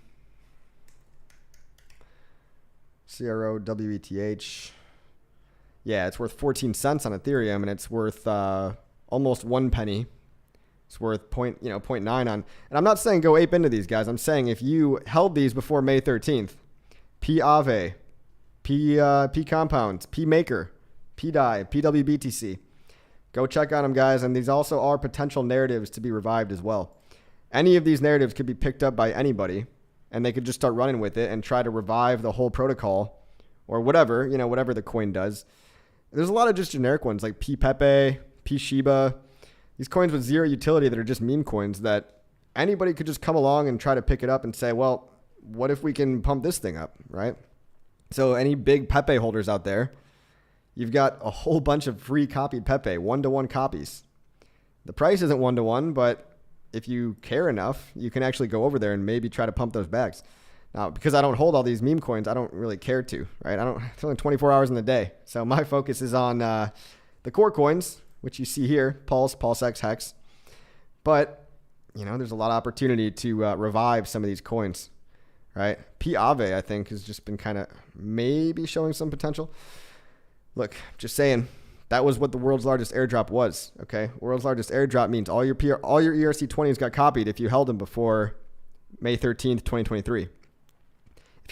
CRO WETH, yeah, it's worth 14 cents on Ethereum, and it's worth almost 1 penny. It's worth 0.9 on. And I'm not saying go ape into these guys. I'm saying if you held these before May 13th, PAVE, P Compounds, P Maker, PDAI, PWBTC, go check on them, guys. And these also are potential narratives to be revived as well. Any of these narratives could be picked up by anybody, and they could just start running with it and try to revive the whole protocol or whatever, whatever the coin does. There's a lot of just generic ones like P Pepe, P Shiba, these coins with zero utility that are just meme coins that anybody could just come along and try to pick it up and say, well, what if we can pump this thing up, right? So any big Pepe holders out there, you've got a whole bunch of free copied Pepe, 1-to-1 copies. The price isn't 1-to-1, but if you care enough, you can actually go over there and maybe try to pump those bags. Now, because I don't hold all these meme coins, I don't really care to, right? It's only 24 hours in the day. So my focus is on the core coins, which you see here, Pulse, PulseX, Hex. But, there's a lot of opportunity to revive some of these coins, right? PAVE, I think, has just been kind of maybe showing some potential. Look, just saying, that was what the world's largest airdrop was, okay? World's largest airdrop means all your ERC20s got copied if you held them before May 13th, 2023. If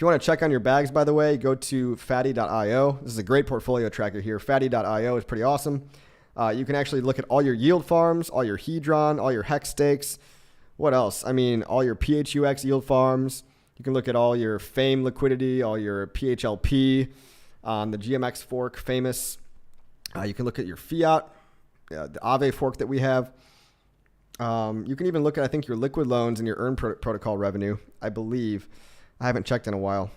you want to check on your bags, by the way, go to fatty.io. This is a great portfolio tracker here. Fatty.io is pretty awesome. You can actually look at all your yield farms, all your Hedron, all your Hex stakes. What else? All your PHUX yield farms. You can look at all your Fame liquidity, all your PHLP on the GMX fork, famous. You can look at your fiat, the Aave fork that we have. You can even look at, I think, your liquid loans and your earn protocol revenue, I believe. I haven't checked in a while.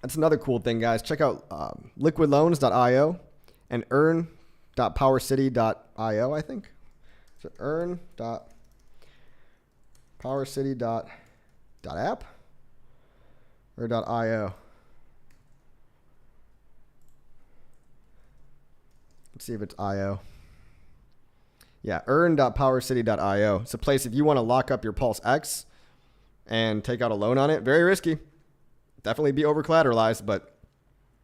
That's another cool thing, guys. Check out liquidloans.io and earn.powercity.io, I think. So earn.powercity.app or .io. Let's see if it's IO. Yeah, earn.powercity.io. It's a place if you want to lock up your PulseX and take out a loan on it. Very risky. Definitely be over collateralized, but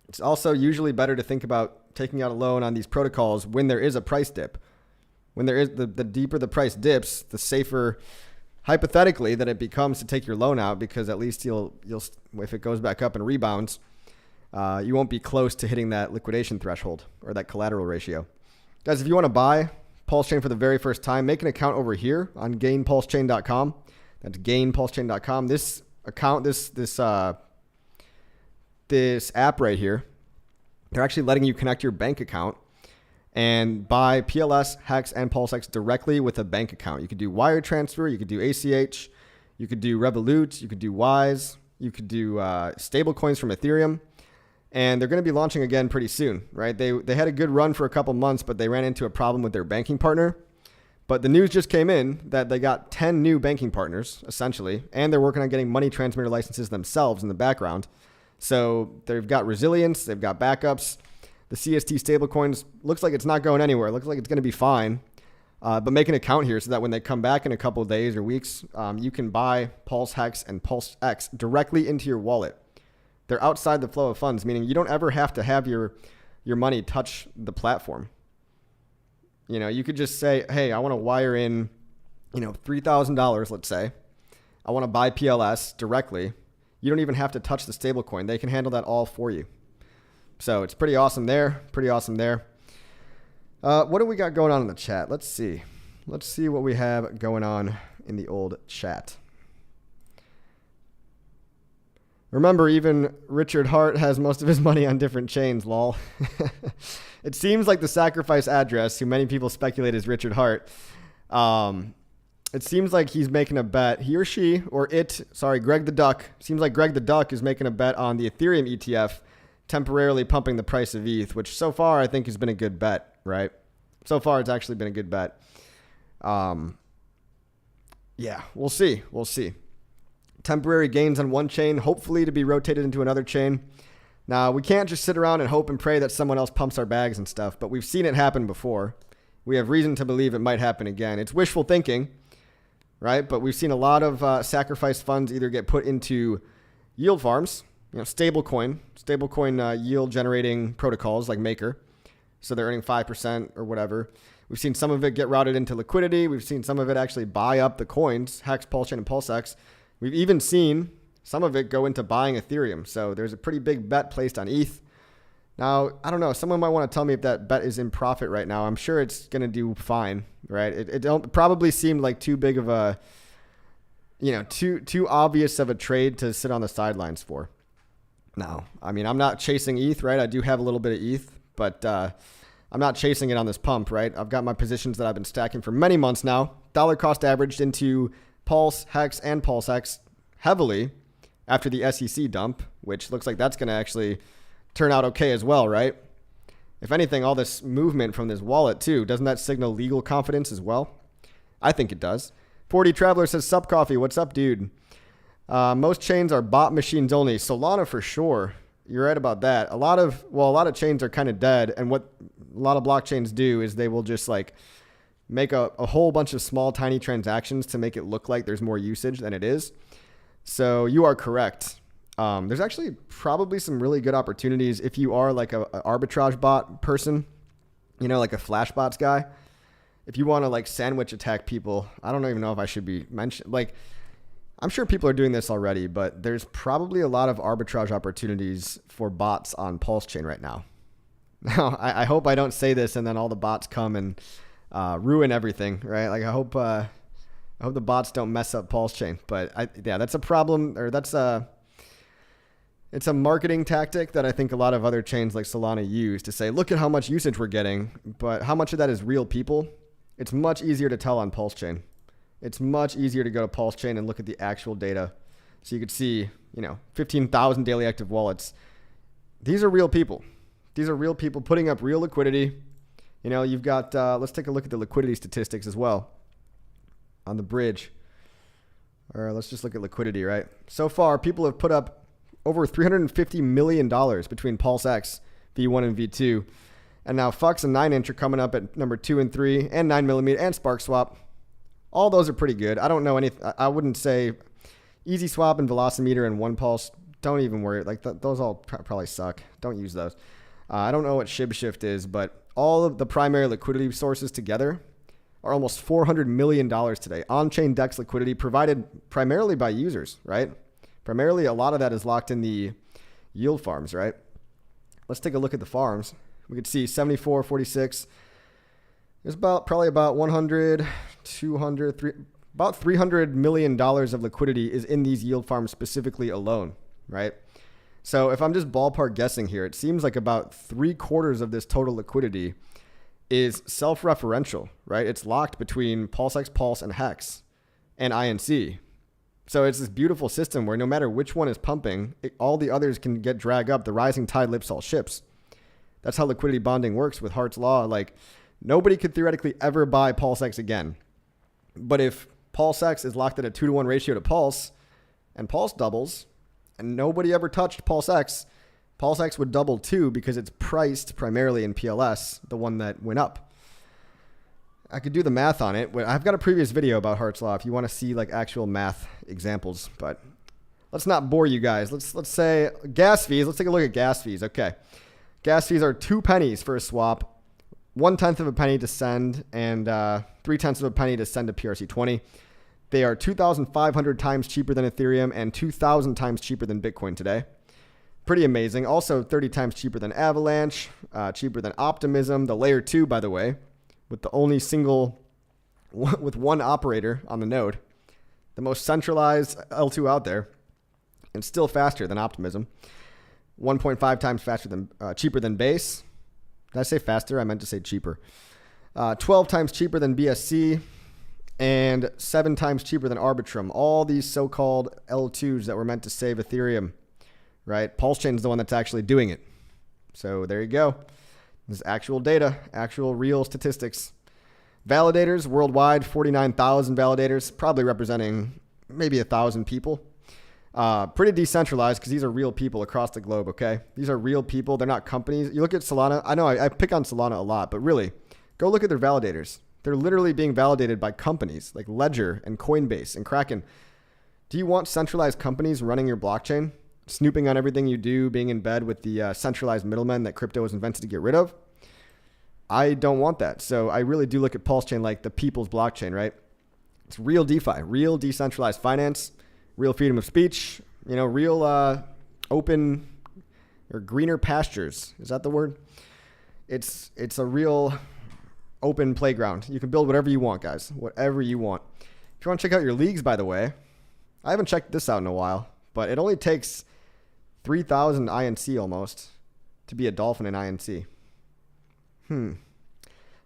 it's also usually better to think about taking out a loan on these protocols when there is a price dip. When there is the deeper the price dips, the safer hypothetically that it becomes to take your loan out, because at least you'll if it goes back up and rebounds, you won't be close to hitting that liquidation threshold or that collateral ratio. Guys, if you want to buy PulseChain for the very first time, make an account over here on gainpulsechain.com. That's gainpulsechain.com. This account, this app right here, they're actually letting you connect your bank account and buy PLS, Hex, and PulseX directly with a bank account. You could do wire transfer, you could do ACH, you could do Revolut, you could do Wise, you could do stable coins from Ethereum. And they're going to be launching again pretty soon, right? They had a good run for a couple months, but they ran into a problem with their banking partner. But the news just came in that they got 10 new banking partners, essentially, and they're working on getting money transmitter licenses themselves in the background. So they've got resilience, they've got backups. The CST stablecoins looks like it's not going anywhere. It looks like it's going to be fine. But make an account here so that when they come back in a couple of days or weeks, you can buy Pulse Hex and PulseX directly into your wallet. They're outside the flow of funds, meaning you don't ever have to have your money touch the platform. You know, you could just say, hey, I want to wire in, $3,000, let's say. I want to buy PLS directly. You don't even have to touch the stablecoin. They can handle that all for you. So it's pretty awesome there. What do we got going on in the chat? Let's see. Let's see what we have going on in the old chat. Remember, even Richard Hart has most of his money on different chains, lol. It seems like the sacrifice address, who many people speculate is Richard Hart, it seems like he's making a bet. He or she, or it, sorry, Greg the Duck. Seems like Greg the Duck is making a bet on the Ethereum ETF, temporarily pumping the price of ETH, which so far I think has been a good bet, right? So far it's actually been a good bet. Yeah, we'll see. Temporary gains on one chain, hopefully to be rotated into another chain. Now, we can't just sit around and hope and pray that someone else pumps our bags and stuff, but we've seen it happen before. We have reason to believe it might happen again. It's wishful thinking, right? But we've seen a lot of sacrifice funds either get put into yield farms, stablecoin yield generating protocols like Maker. So they're earning 5% or whatever. We've seen some of it get routed into Liquidity. We've seen some of it actually buy up the coins, Hex, PulseChain, and PulseX. We've even seen some of it go into buying Ethereum. So there's a pretty big bet placed on ETH. Now, I don't know. Someone might want to tell me if that bet is in profit right now. I'm sure it's going to do fine, right? It probably seemed like too big of a, too obvious of a trade to sit on the sidelines for. No, I mean, I'm not chasing ETH, right? I do have a little bit of ETH, but I'm not chasing it on this pump, right? I've got my positions that I've been stacking for many months now. Dollar cost averaged into Pulse, Hex, and PulseX heavily after the SEC dump, which looks like that's going to actually turn out okay as well, right? If anything, all this movement from this wallet too, doesn't that signal legal confidence as well? I think it does. 40 Traveler says, sup coffee, what's up, dude? Most chains are bot machines only. Solana for sure. You're right about that. A lot of chains are kind of dead, and what a lot of blockchains do is they will just make a whole bunch of small, tiny transactions to make it look like there's more usage than it is. So you are correct. There's actually probably some really good opportunities if you are like a arbitrage bot person, like a flash bots guy. If you want to sandwich attack people, I don't even know if I should be mentioned. I'm sure people are doing this already, but there's probably a lot of arbitrage opportunities for bots on PulseChain right now. Now, I hope I don't say this and then all the bots come and ruin everything, right? I hope the bots don't mess up PulseChain. But that's a problem, or it's a marketing tactic that I think a lot of other chains like Solana use to say, look at how much usage we're getting, but how much of that is real people? It's much easier to tell on PulseChain. It's much easier to go to PulseChain and look at the actual data. So you could see, 15,000 daily active wallets. These are real people. These are real people putting up real liquidity. You've got, let's take a look at the liquidity statistics as well on the bridge. Or let's just look at liquidity, right? So far, people have put up over $350 million between PulseX, V1 and V2. And now Fux and 9-inch are coming up at number 2 and 3, and 9mm and Spark Swap. All those are pretty good. I don't know any. I wouldn't say Easy Swap and Velocimeter and One Pulse. Don't even worry. Like those all probably suck. Don't use those. I don't know what ShibShift is, but all of the primary liquidity sources together are almost $400 million today. On-chain DEX liquidity provided primarily by users, right? Primarily, a lot of that is locked in the yield farms, right? Let's take a look at the farms. We could see 74, 46. There's probably about 100, 200, about $300 million of liquidity is in these yield farms specifically alone, right? So if I'm just ballpark guessing here, it seems like about 3/4 of this total liquidity is self-referential, right? It's locked between PulseX, Pulse, and Hex and INC. So it's this beautiful system where no matter which one is pumping, all the others can get dragged up. The rising tide lifts all ships. That's how liquidity bonding works with Hart's Law. Like, nobody could theoretically ever buy PulseX again. But if PulseX is locked at a 2-to-1 ratio to Pulse, and Pulse doubles, and nobody ever touched PulseX, PulseX would double too because it's priced primarily in PLS, the one that went up. I could do the math on it. I've got a previous video about Hart's Law if you want to see like actual math examples, but let's not bore you guys. Let's say gas fees. Let's take a look at gas fees. Okay. Gas fees are 2 pennies for a swap, 1/10 of a penny to send, and 3/10 of a penny to send to PRC20. They are 2,500 times cheaper than Ethereum and 2,000 times cheaper than Bitcoin today. Pretty amazing. Also 30 times cheaper than Avalanche, cheaper than Optimism, the layer 2, by the way, with the only single, with one operator on the node, the most centralized L2 out there, and still faster than Optimism. 1.5 times faster than, cheaper than Base. Did I say faster? I meant to say cheaper. 12 times cheaper than BSC, and 7 times cheaper than Arbitrum. All these so-called L2s that were meant to save Ethereum, right? PulseChain is the one that's actually doing it. So there you go. This is actual data, actual real statistics. Validators worldwide, 49,000 validators, probably representing maybe 1,000 people. Pretty decentralized because these are real people across the globe, okay? These are real people. They're not companies. You look at Solana. I know I pick on Solana a lot, but really, go look at their validators. They're literally being validated by companies like Ledger and Coinbase and Kraken. Do you want centralized companies running your blockchain, snooping on everything you do, being in bed with the centralized middlemen that crypto was invented to get rid of? I don't want that. So I really do look at PulseChain like the people's blockchain, right? It's real DeFi, real decentralized finance, real freedom of speech, you know, real open or greener pastures. Is that the word? It's a real open playground. You can build whatever you want, guys, whatever you want. If you want to check out your leagues, by the way, I haven't checked this out in a while, but it only takes 3,000 INC almost to be a Dolphin in INC.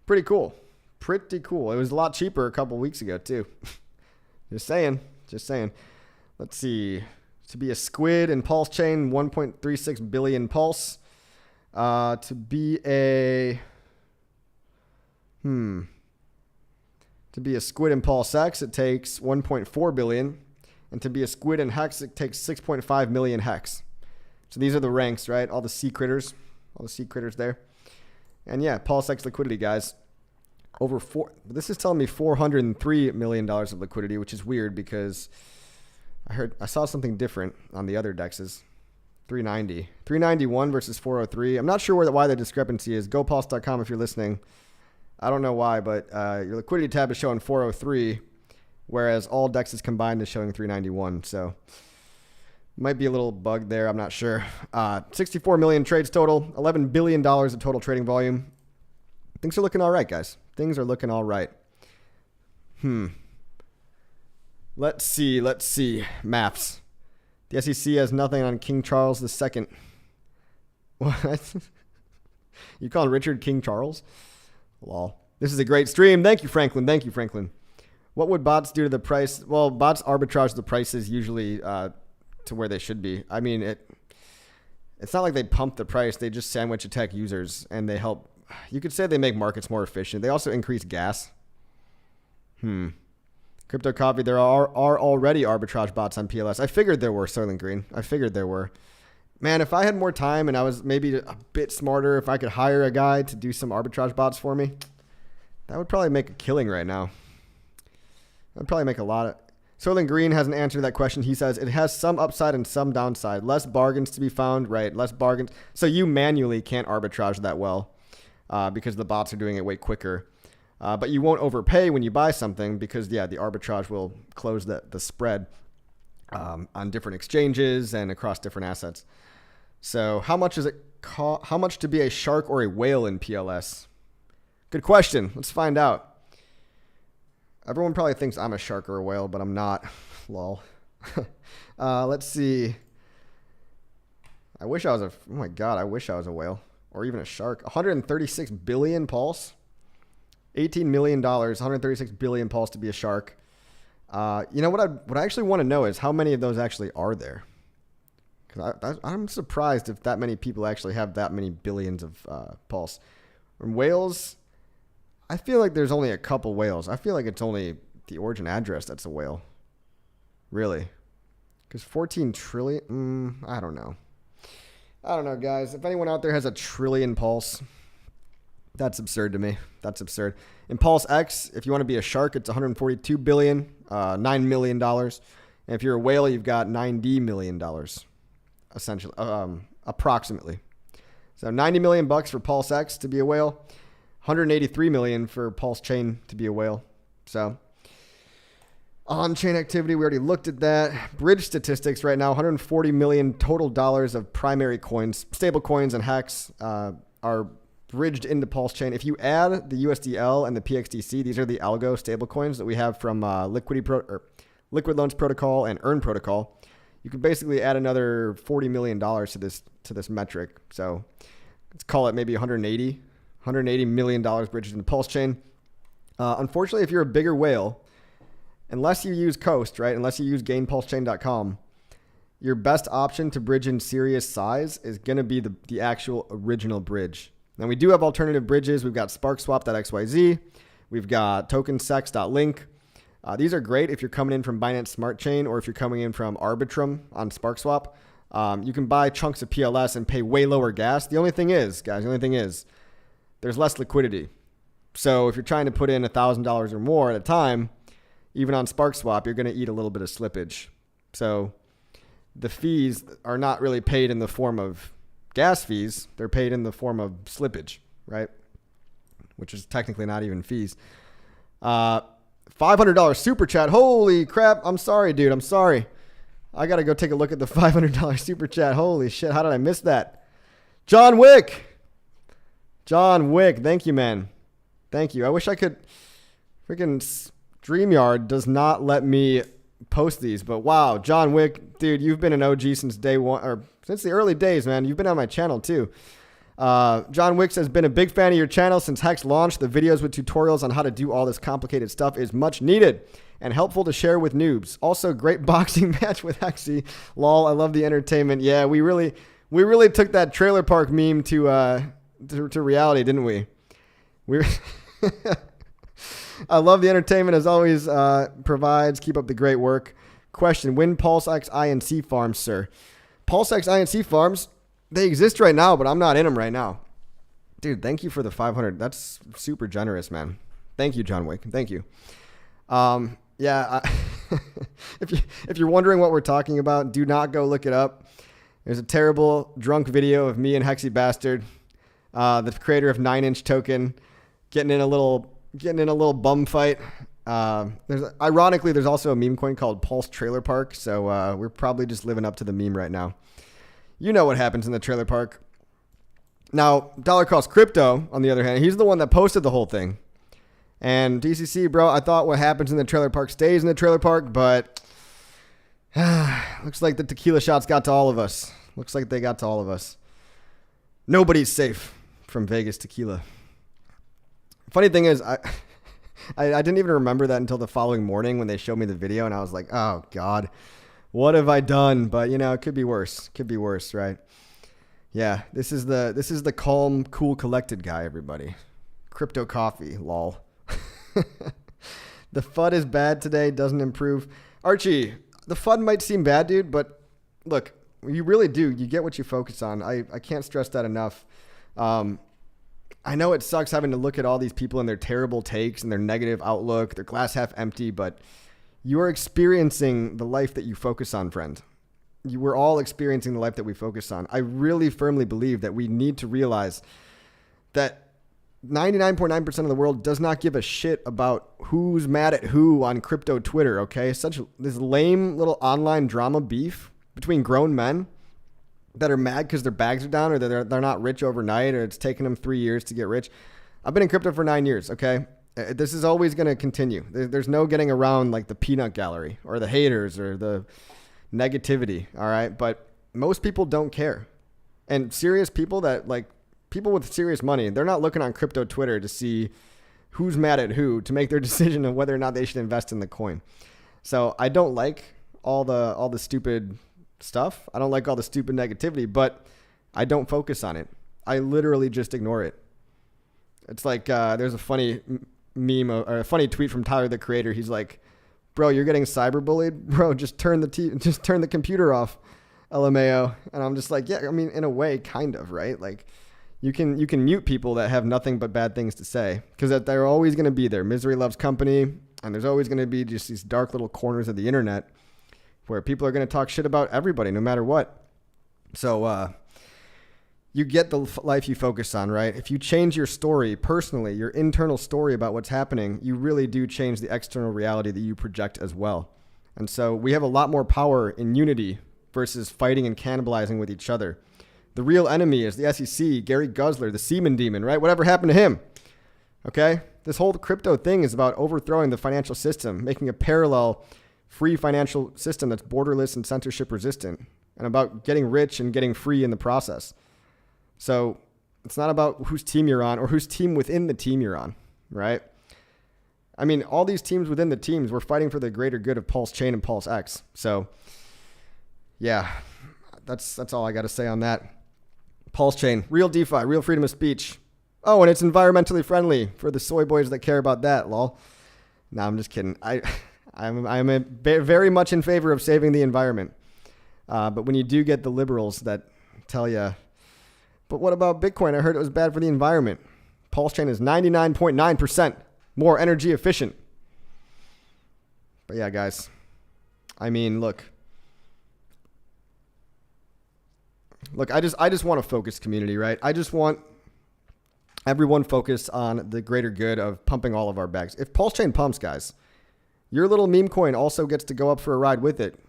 Pretty cool. Pretty cool. It was a lot cheaper a couple weeks ago too. Just saying. Let's see. To be a squid in PulseChain, 1.36 billion pulse. To be a squid in PulseX, it takes 1.4 billion. And to be a squid in Hex, it takes 6.5 million Hex. So these are the ranks, right? All the sea critters there. And yeah, PulseX liquidity, guys. This is telling me $403 million of liquidity, which is weird because I saw something different on the other dexes. 391 versus 403. I'm not sure why the discrepancy is. GoPulse.com if you're listening. I don't know why, but your liquidity tab is showing 403, whereas all dexes combined is showing 391. So might be a little bug there. I'm not sure. 64 million trades total, $11 billion of total trading volume. Things are looking all right, guys. Things are looking all right. Let's see. Maths. The SEC has nothing on King Charles II. What? You calling Richard King Charles? Lol. This is a great stream. Thank you, Franklin. What would bots do to the price? Well, bots arbitrage the prices usually to where they should be. I mean, it's not like they pump the price. They just sandwich attack users, and they help. You could say they make markets more efficient. They also increase gas. Crypto Coffee, there are already arbitrage bots on PLS. I figured there were, Soylent Green. I figured there were. Man, if I had more time and I was maybe a bit smarter, if I could hire a guy to do some arbitrage bots for me, that would probably make a killing right now. That would probably make a lot of... Soylent Green has an answer to that question. He says, it has some upside and some downside. Less bargains to be found, right? Less bargains. So you manually can't arbitrage that well because the bots are doing it way quicker. But you won't overpay when you buy something because, yeah, the arbitrage will close the spread on different exchanges and across different assets. So how much does it cost? How much to be a shark or a whale in PLS? Good question. Let's find out. Everyone probably thinks I'm a shark or a whale, but I'm not. Lol. Let's see. I wish I was oh my God, I wish I was a whale or even a shark. 136 billion pulse. $18 million, 136 billion pulse to be a shark. You know what I actually want to know is how many of those actually are there? Because I'm surprised if that many people actually have that many billions of pulse. And whales, I feel like there's only a couple whales. I feel like it's only the origin address that's a whale. Really? Because 14 trillion, I don't know. I don't know, guys. If anyone out there has a trillion pulse, that's absurd to me. That's absurd. In PulseX, if you want to be a shark, it's 142 billion, $9 million. And if you're a whale, you've got $90 million, essentially, approximately. So 90 million bucks for PulseX to be a whale, 183 million for PulseChain to be a whale. So on-chain activity, we already looked at that. Bridge statistics right now, 140 million total dollars of primary coins, stable coins and Hex are bridged into PulseChain. If you add the USDL and the PXDC, these are the algo stable coins that we have from Liquid Loans Protocol and Earn Protocol. You can basically add another $40 million to this metric. So let's call it maybe $180 million bridged into PulseChain. Unfortunately, if you're a bigger whale, unless you use Coast, right? Unless you use gainpulsechain.com, your best option to bridge in serious size is going to be the actual original bridge. Now, we do have alternative bridges. We've got SparkSwap.xyz. We've got tokensex.link. These are great if you're coming in from Binance Smart Chain or if you're coming in from Arbitrum on SparkSwap. You can buy chunks of PLS and pay way lower gas. The only thing is, guys, there's less liquidity. So if you're trying to put in $1,000 or more at a time, even on SparkSwap, you're going to eat a little bit of slippage. So the fees are not really paid in the form of gas fees. They're paid in the form of slippage, right? Which is technically not even fees. $500 super chat. Holy crap. I'm sorry, dude. I'm sorry. I got to go take a look at the $500 super chat. Holy shit. How did I miss that? John Wick. Thank you, man. Thank you. I wish I could. Freaking StreamYard does not let me post these, but wow, John Wick, dude, you've been an OG since day one, or since the early days, man. You've been on my channel too. John Wicks has been a big fan of your channel since Hex launched. The videos with tutorials on how to do all this complicated stuff is much needed and helpful to share with noobs. Also, great boxing match with Hexy. Lol, I love the entertainment. Yeah, we really took that trailer park meme to reality, didn't we? I love the entertainment as always provides. Keep up the great work. Question, when PulseX INC farms, sir? PulseX INC farms, they exist right now, but I'm not in them right now. Dude, thank you for the 500. That's super generous, man. Thank you, John Wick. Thank you. Yeah, if you're wondering what we're talking about, do not go look it up. There's a terrible drunk video of me and Hexy Bastard, the creator of 9-inch Token, getting in a little bum fight. Ironically, there's also a meme coin called Pulse Trailer Park, so we're probably just living up to the meme right now. You know what happens in the trailer park. Now, Dollar Cost Crypto, on the other hand, he's the one that posted the whole thing. And DCC, bro, I thought what happens in the trailer park stays in the trailer park, but looks like the tequila shots got to all of us. Looks like they got to all of us. Nobody's safe from Vegas tequila. Funny thing is, I didn't even remember that until the following morning when they showed me the video, and I was like, oh, God, what have I done? But, it could be worse. Could be worse, right? Yeah, this is the calm, cool, collected guy, everybody. Crypto coffee, lol. The FUD is bad today, doesn't improve. Archie, the FUD might seem bad, dude, but look, You really do. You get what you focus on. I can't stress that enough. I know it sucks having to look at all these people and their terrible takes and their negative outlook, their glass half empty, but you are experiencing the life that you focus on, friend. We're all experiencing the life that we focus on. I really firmly believe that we need to realize that 99.9% of the world does not give a shit about who's mad at who on crypto Twitter, okay? This lame little online drama beef between grown men that are mad because their bags are down or they're not rich overnight or it's taken them 3 years to get rich. I've been in crypto for 9 years, okay? This is always going to continue. There's no getting around like the peanut gallery or the haters or the negativity, all right? But most people don't care. And serious people people with serious money, they're not looking on crypto Twitter to see who's mad at who to make their decision of whether or not they should invest in the coin. So I don't like all the stupid stuff. I don't like all the stupid negativity, but I don't focus on it. I literally just ignore it. It's like there's a funny meme or a funny tweet from Tyler, the Creator. He's like, "Bro, you're getting cyberbullied. Bro, just turn the computer off, LMAO." And I'm just like, yeah, I mean, in a way, kind of, right? Like, you can mute people that have nothing but bad things to say because they're always going to be there. Misery loves company, and there's always going to be just these dark little corners of the internet where people are going to talk shit about everybody no matter what. So you get the life you focus on, right? If you change your story personally, your internal story about what's happening, you really do change the external reality that you project as well. And so we have a lot more power in unity versus fighting and cannibalizing with each other. The real enemy is the SEC, Gary Gensler, the semen demon, right? Whatever happened to him? Okay? This whole crypto thing is about overthrowing the financial system, making a parallel free financial system that's borderless and censorship resistant, and about getting rich and getting free in the process. So it's not about whose team you're on or whose team within the team you're on, right? I mean, all these teams within the teams, we're fighting for the greater good of PulseChain and PulseX. So yeah, that's all I got to say on that. PulseChain, real DeFi, real freedom of speech. Oh, and it's environmentally friendly for the soy boys that care about that, lol. No, I'm just kidding. I'm very much in favor of saving the environment. But when you do get the liberals that tell you, but what about Bitcoin? I heard it was bad for the environment. PulseChain is 99.9% more energy efficient. But yeah, guys, I mean, look, I just want a focused community, right? I just want everyone focused on the greater good of pumping all of our bags. If PulseChain pumps, guys, your little meme coin also gets to go up for a ride with it.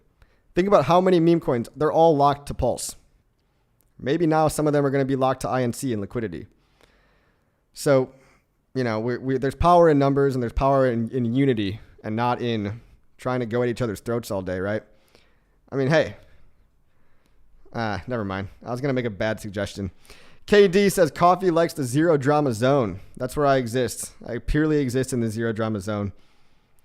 Think about how many meme coins, they're all locked to Pulse. Maybe now some of them are going to be locked to INC and Liquidity. So, you know, there's power in numbers and there's power in unity and not in trying to go at each other's throats all day, right? I mean, hey, never mind. I was going to make a bad suggestion. KD says coffee likes the zero drama zone. That's where I exist. I purely exist in the zero drama zone.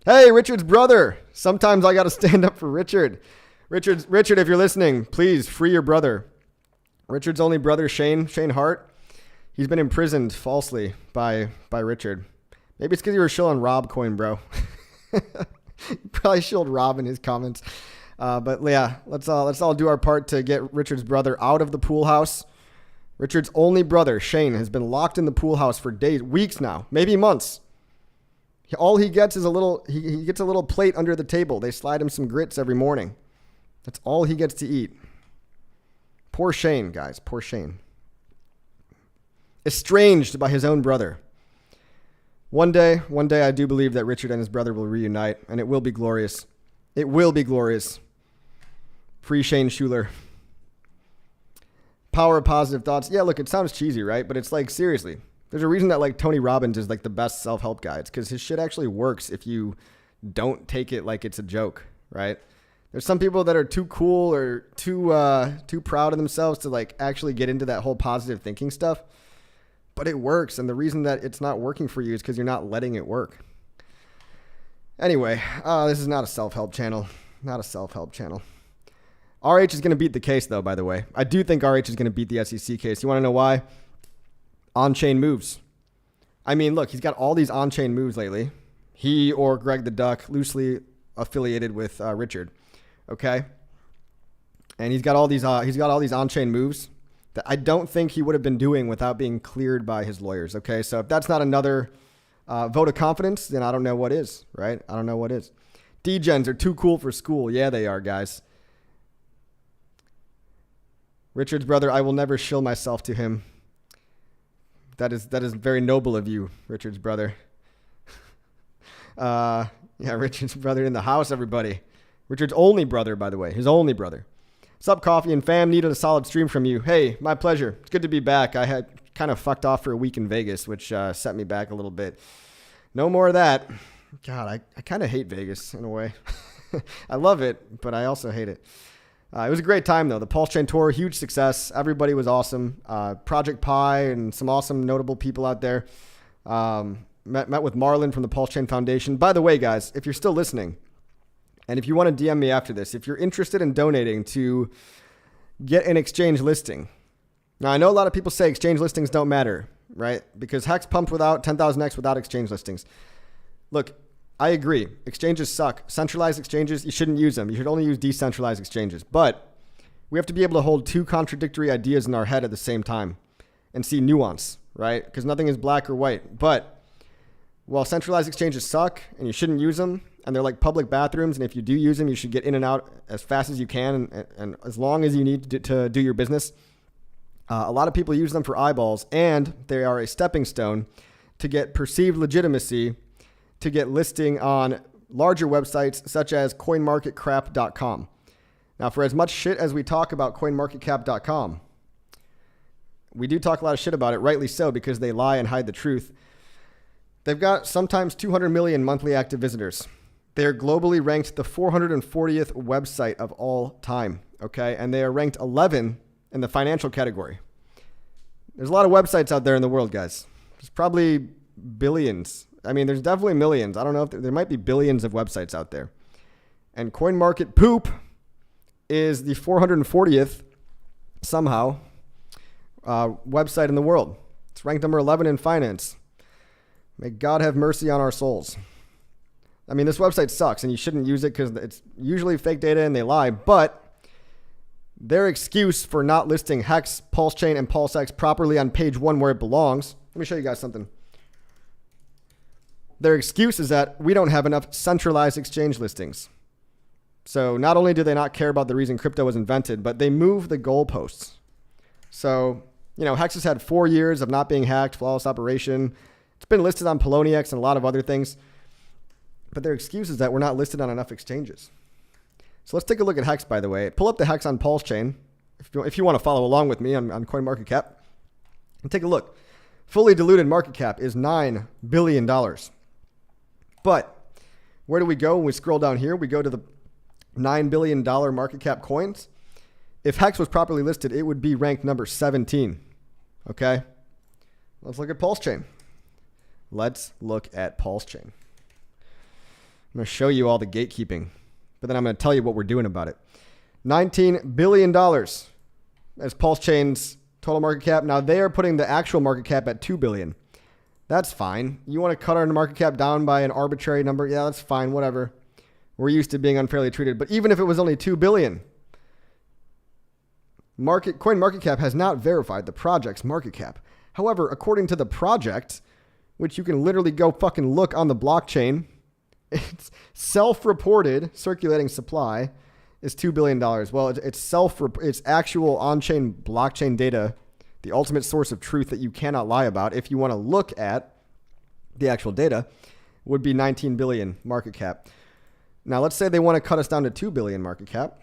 Hey, Richard's brother. Sometimes I got to stand up for Richard. Richard, if you're listening, please free your brother. Richard's only brother, Shane Hart, he's been imprisoned falsely by Richard. Maybe it's because you were shilling Rob coin, bro. Probably shilled Rob in his comments. But yeah, let's all do our part to get Richard's brother out of the pool house. Richard's only brother, Shane, has been locked in the pool house for days, weeks now, maybe months. All he gets is he gets a little plate under the table. They slide him some grits every morning. That's all he gets to eat. Poor Shane, guys. Poor Shane. Estranged by his own brother. One day, I do believe that Richard and his brother will reunite, and it will be glorious. It will be glorious. Free Shane Schuler. Power of positive thoughts. Yeah, look, it sounds cheesy, right? But it's like, seriously. There's a reason that like Tony Robbins is like the best self-help guy. It's because his shit actually works if you don't take it like it's a joke, right? There's some people that are too cool or too proud of themselves to like actually get into that whole positive thinking stuff. But it works. And the reason that it's not working for you is because you're not letting it work. Anyway, this is not a self-help channel. Not a self-help channel. RH is going to beat the case, though, by the way. I do think RH is going to beat the SEC case. You want to know why? On-chain moves. I mean, look, he's got all these on-chain moves lately. He or Greg the Duck, loosely affiliated with Richard. Okay? And he's got all these on-chain moves that I don't think he would have been doing without being cleared by his lawyers. Okay, so if that's not another vote of confidence, then I don't know what is, right? I don't know what is. Degens are too cool for school. Yeah, they are, guys. Richard's brother, I will never shill myself to him. That is very noble of you, Richard's brother. Yeah, Richard's brother in the house, everybody. Richard's only brother, by the way. His only brother. Sup, Coffee and fam? Needed a solid stream from you. Hey, my pleasure. It's good to be back. I had kind of fucked off for a week in Vegas, which set me back a little bit. No more of that. God, I kind of hate Vegas in a way. I love it, but I also hate it. It was a great time, though. The PulseChain tour, huge success. Everybody was awesome. Project Pi and some awesome notable people out there. Met with Marlon from the PulseChain Foundation. By the way, guys, if you're still listening, and if you want to DM me after this, if you're interested in donating to get an exchange listing. Now, I know a lot of people say exchange listings don't matter, right? Because Hex pumped without 10,000X without exchange listings. Look, I agree. Exchanges suck. Centralized exchanges, you shouldn't use them. You should only use decentralized exchanges. But we have to be able to hold two contradictory ideas in our head at the same time and see nuance, right? Because nothing is black or white. But while centralized exchanges suck and you shouldn't use them, and they're like public bathrooms, and if you do use them, you should get in and out as fast as you can and as long as you need to do your business. A lot of people use them for eyeballs, and they are a stepping stone to get perceived legitimacy to get listing on larger websites such as coinmarketcrap.com. Now, for as much shit as we talk about coinmarketcap.com, we do talk a lot of shit about it, rightly so, because they lie and hide the truth. They've got sometimes 200 million monthly active visitors. They're globally ranked the 440th website of all time, okay? And they are ranked 11 in the financial category. There's a lot of websites out there in the world, guys. There's probably billions. I mean, there's definitely millions. I don't know if there might be billions of websites out there. And CoinMarketPoop is the 440th, somehow, website in the world. It's ranked number 11 in finance. May God have mercy on our souls. I mean, this website sucks, and you shouldn't use it because it's usually fake data and they lie. But their excuse for not listing Hex, PulseChain, and PulseX properly on page 1 where it belongs. Let me show you guys something. Their excuse is that we don't have enough centralized exchange listings. So not only do they not care about the reason crypto was invented, but they move the goalposts. So, Hex has had 4 years of not being hacked, flawless operation. It's been listed on Poloniex and a lot of other things. But their excuse is that we're not listed on enough exchanges. So let's take a look at Hex, by the way. Pull up the Hex on PulseChain if you want to follow along with me on CoinMarketCap. And take a look. Fully diluted market cap is $9 billion. But where do we go when we scroll down here? We go to the $9 billion market cap coins. If Hex was properly listed, it would be ranked number 17. Okay? Let's look at PulseChain. Let's look at PulseChain. I'm going to show you all the gatekeeping, but then I'm going to tell you what we're doing about it. $19 billion as PulseChain's total market cap. Now they are putting the actual market cap at $2 billion. That's fine. You want to cut our market cap down by an arbitrary number? Yeah, that's fine. Whatever. We're used to being unfairly treated. But even if it was only $2 billion, CoinMarketCap has not verified the project's market cap. However, according to the project, which you can literally go fucking look on the blockchain, its self-reported circulating supply is $2 billion. Well, it's actual on-chain blockchain data, the ultimate source of truth that you cannot lie about. If you want to look at the actual data, would be 19 billion market cap. Now, let's say they want to cut us down to 2 billion market cap.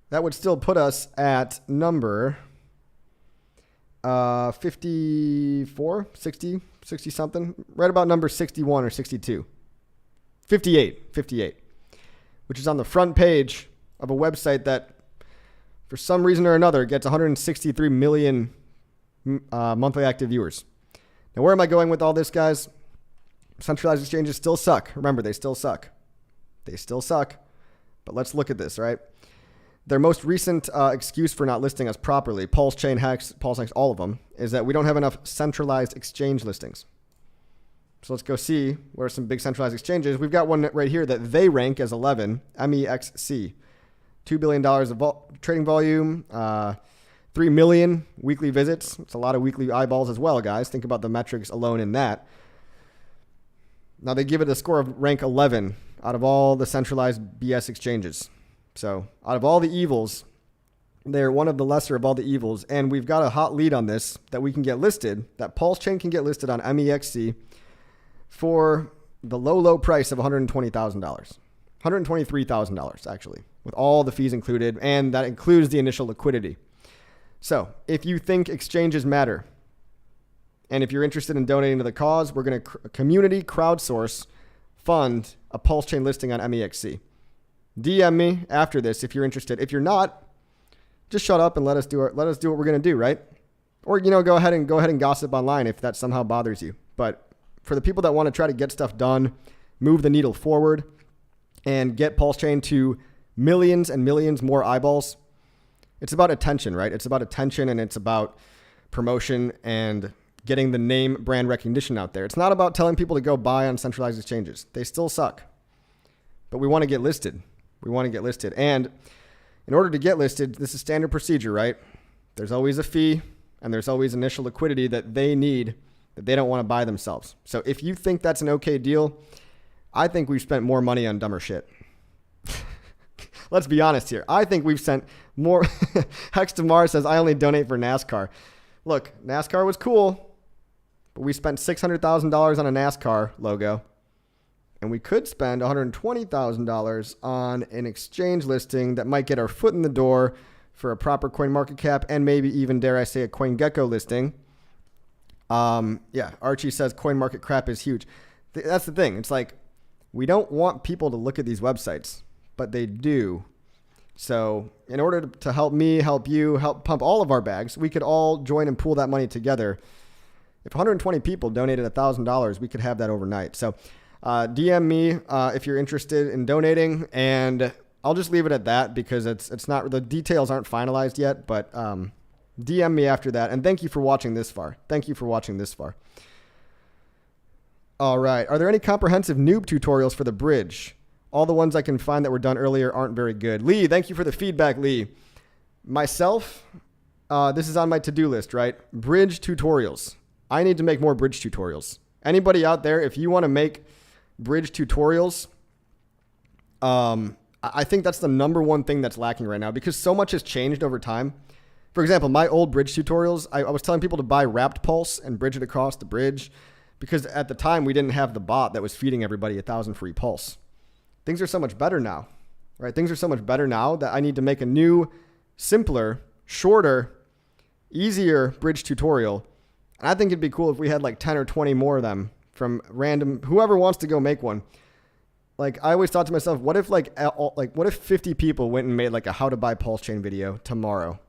That would still put us at number 54, 60 something, right about number 61 or 62. 58, which is on the front page of a website that, for some reason or another, gets 163 million monthly active viewers. Now, where am I going with all this, guys? Centralized exchanges still suck. Remember, they still suck. They still suck. But let's look at this, right? Their most recent excuse for not listing us properly, PulseChain, Hex, PulseX, all of them, is that we don't have enough centralized exchange listings. So let's go see where some big centralized exchanges. We've got one right here that they rank as 11, MEXC. $2 billion of trading volume, 3 million weekly visits. It's a lot of weekly eyeballs as well, guys. Think about the metrics alone in that. Now they give it a score of rank 11 out of all the centralized BS exchanges. So out of all the evils, they're one of the lesser of all the evils. And we've got a hot lead on this that we can get listed, that PulseChain can get listed on MEXC for the low price of $120,000. $123,000 actually, with all the fees included. And that includes the initial liquidity. So if you think exchanges matter, and if you're interested in donating to the cause, we're going to community crowdsource fund a PulseChain listing on MEXC. DM me after this if you're interested. If you're not, just shut up and let us do what we're going to do, right? Or, go ahead and gossip online if that somehow bothers you. But for the people that want to try to get stuff done, move the needle forward, and get PulseChain to millions and millions more eyeballs, it's about attention, right? It's about attention, and it's about promotion and getting the name brand recognition out there. It's not about telling people to go buy on centralized exchanges. They still suck. But we want to get listed. And in order to get listed, this is standard procedure, right? There's always a fee, and there's always initial liquidity that they need that they don't want to buy themselves. So if you think that's an okay deal, I think we've spent more money on dumber shit. Let's be honest here. I think we've sent more. Hex Tomorrow says, I only donate for NASCAR. Look, NASCAR was cool, but we spent $600,000 on a NASCAR logo. And we could spend $120,000 on an exchange listing that might get our foot in the door for a proper CoinMarketCap and maybe even, dare I say, a CoinGecko listing. Archie says CoinMarketCap is huge. That's the thing. It's like, we don't want people to look at these websites, but they do. So in order to help me, help you, help pump all of our bags, we could all join and pool that money together. If 120 people donated $1,000, we could have that overnight. So DM me if you're interested in donating, and I'll just leave it at that because it's not, the details aren't finalized yet, but DM me after that. And thank you for watching this far. All right. Are there any comprehensive noob tutorials for the bridge? All the ones I can find that were done earlier aren't very good. Lee, thank you for the feedback, Lee. Myself, this is on my to-do list, right? Bridge tutorials. I need to make more bridge tutorials. Anybody out there, if you want to make bridge tutorials, I think that's the number one thing that's lacking right now because so much has changed over time. For example, my old bridge tutorials, I was telling people to buy wrapped pulse and bridge it across the bridge because at the time we didn't have the bot that was feeding everybody 1,000 free pulse. Things are so much better now, right? Things are so much better now that I need to make a new, simpler, shorter, easier bridge tutorial. And I think it'd be cool if we had like 10 or 20 more of them from random, whoever wants to go make one. Like I always thought to myself, what if what if 50 people went and made like a how to buy PulseChain video tomorrow?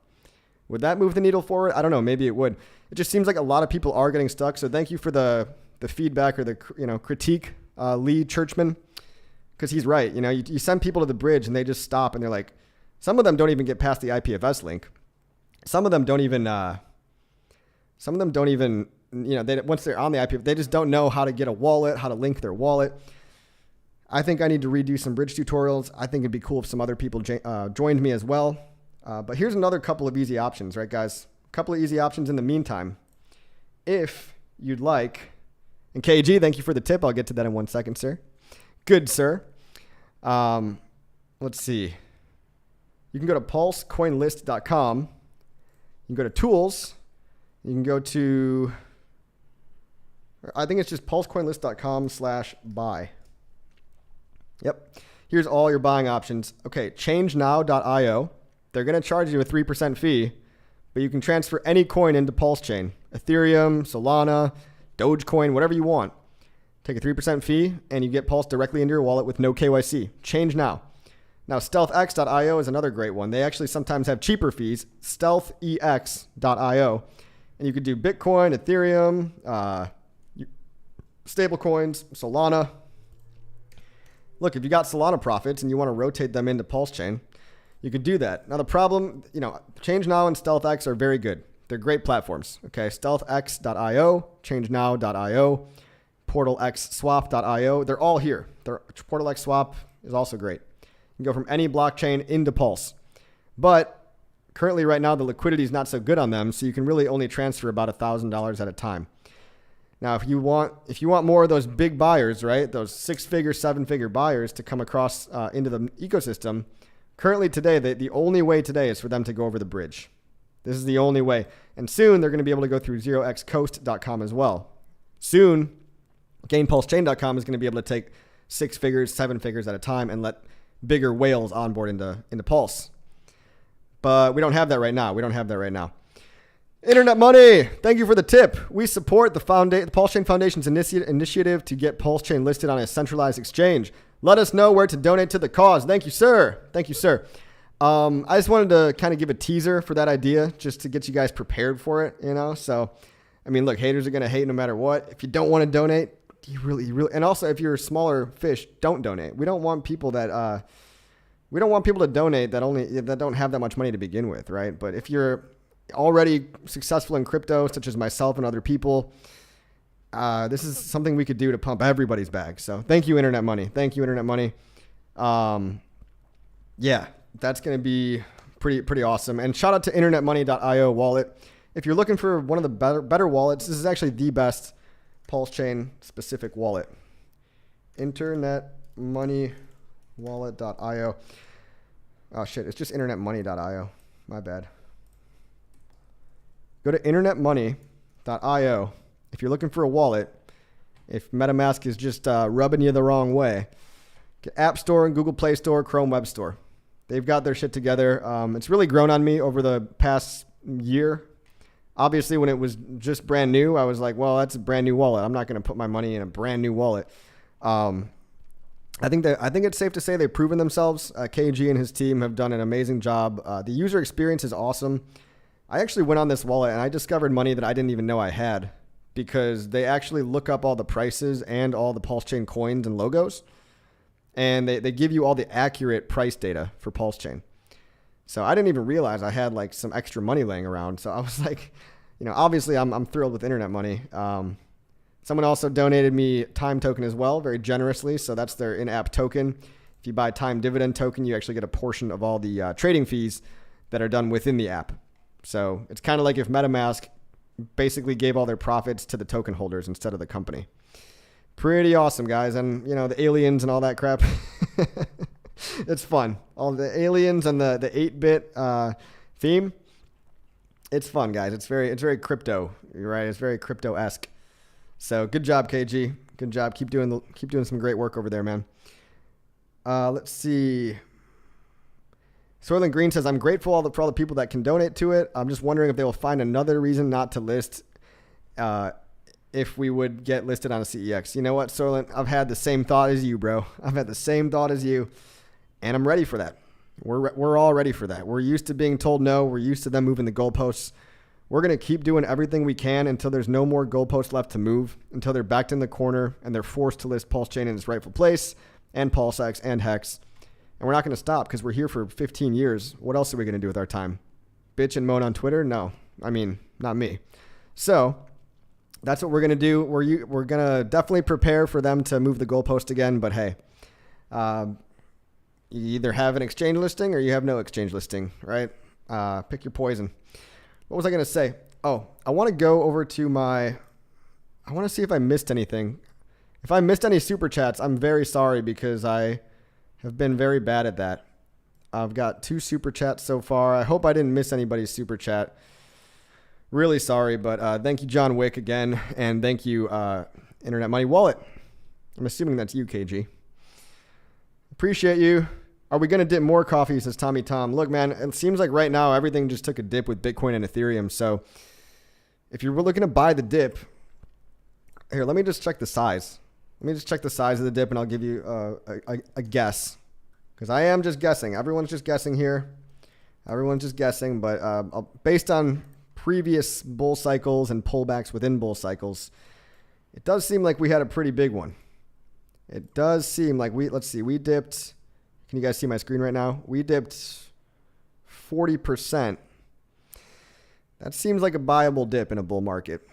Would that move the needle forward? I don't know. Maybe it would. It just seems like a lot of people are getting stuck. So thank you for the feedback or the critique, Lee Churchman. Because he's right. You send people to the bridge and they just stop and they're like, some of them don't even get past the IPFS link. Some of them don't even, once they're on the IPFS, they just don't know how to get a wallet, how to link their wallet. I think I need to redo some bridge tutorials. I think it'd be cool if some other people joined me as well. But here's another couple of easy options, right, guys? A couple of easy options in the meantime. If you'd like, and KG, thank you for the tip. I'll get to that in 1 second, sir. Good, sir. Let's see. You can go to pulsecoinlist.com. You can go to tools. You can go to, I think it's just pulsecoinlist.com/buy. Yep. Here's all your buying options. Okay. Changenow.io. They're going to charge you a 3% fee, but you can transfer any coin into PulseChain. Ethereum, Solana, Dogecoin, whatever you want. Take a 3% fee, and you get Pulse directly into your wallet with no KYC. Change now. Now, StealthX.io is another great one. They actually sometimes have cheaper fees. StealthEX.io. And you could do Bitcoin, Ethereum, stablecoins, Solana. Look, if you got Solana profits and you want to rotate them into PulseChain, you could do that. Now, the problem, Change Now and StealthX are very good. They're great platforms. Okay, StealthX.io, ChangeNow.io, PortalXSwap.io. They're all here. PortalX Swap is also great. You can go from any blockchain into Pulse. But currently right now, the liquidity is not so good on them, so you can really only transfer about $1,000 at a time. Now, if you want more of those big buyers, right, those 6-figure, 7-figure buyers to come across into the ecosystem, currently today, the only way today is for them to go over the bridge. This is the only way. And soon, they're going to be able to go through 0xcoast.com as well. Soon, gainpulsechain.com is going to be able to take 6 figures, 7 figures at a time and let bigger whales onboard into Pulse. But we don't have that right now. Internet Money, thank you for the tip. We support the PulseChain Foundation's initiative to get PulseChain listed on a centralized exchange. Let us know where to donate to the cause. Thank you, sir. I just wanted to kind of give a teaser for that idea just to get you guys prepared for it, So, I mean, look, haters are going to hate no matter what. If you don't want to donate, you really, and also if you're a smaller fish, don't donate. We don't want people to donate that don't have that much money to begin with, right? But if you're already successful in crypto, such as myself and other people, this is something we could do to pump everybody's bag. So thank you, Internet Money. Yeah, that's going to be pretty awesome. And shout out to internetmoney.io wallet. If you're looking for one of the better wallets, this is actually the best PulseChain specific wallet. Internetmoneywallet.io. Oh shit, it's just internetmoney.io. My bad. Go to internetmoney.io if you're looking for a wallet. If MetaMask is just rubbing you the wrong way, get App Store and Google Play Store, Chrome Web Store. They've got their shit together. It's really grown on me over the past year. Obviously, when it was just brand new, I was like, well, that's a brand new wallet. I'm not going to put my money in a brand new wallet. I think it's safe to say they've proven themselves. KG and his team have done an amazing job. The user experience is awesome. I actually went on this wallet and I discovered money that I didn't even know I had because they actually look up all the prices and all the PulseChain coins and logos. And they give you all the accurate price data for PulseChain. So I didn't even realize I had like some extra money laying around. So I was like, obviously I'm thrilled with Internet Money. Someone also donated me Time Token as well, very generously. So that's their in-app token. If you buy Time Dividend Token, you actually get a portion of all the trading fees that are done within the app. So it's kind of like if MetaMask basically gave all their profits to the token holders instead of the company. Pretty awesome, guys. And, the aliens and all that crap. It's fun. All the aliens and the 8-bit theme. It's fun, guys. It's very crypto. You're right. It's very crypto-esque. So good job, KG. Good job. Keep doing some great work over there, man. Let's see. Soylent Green says, I'm grateful for all the people that can donate to it. I'm just wondering if they will find another reason not to list if we would get listed on a CEX. You know what, Soylent? I've had the same thought as you, bro. I've had the same thought as you, and I'm ready for that. We're all ready for that. We're used to being told no. We're used to them moving the goalposts. We're going to keep doing everything we can until there's no more goalposts left to move, until they're backed in the corner and they're forced to list PulseChain in its rightful place, and PulseX and Hex. And we're not going to stop because we're here for 15 years. What else are we going to do with our time? Bitch and moan on Twitter? No. I mean, not me. So that's what we're going to do. We're going to definitely prepare for them to move the goalpost again. But hey, you either have an exchange listing or you have no exchange listing, right? Pick your poison. What was I going to say? Oh, I want to go over to I want to see if I missed anything. If I missed any super chats, I'm very sorry because I have been very bad at that. I've got 2 super chats so far. I hope I didn't miss anybody's super chat. Really sorry, but thank you, John Wick, again. And thank you, Internet Money Wallet. I'm assuming that's you, KG. Appreciate you. Are we going to dip more coffee, says Tommy Tom. Look, man, it seems like right now everything just took a dip with Bitcoin and Ethereum. So if you're looking to buy the dip, here, let me just check the size. Let me just check the size of the dip and I'll give you a guess. Because I am just guessing. Everyone's just guessing here. Everyone's just guessing. But based on previous bull cycles and pullbacks within bull cycles, it does seem like we had a pretty big one. It does seem like let's see, we dipped, can you guys see my screen right now? We dipped 40%. That seems like a buyable dip in a bull market.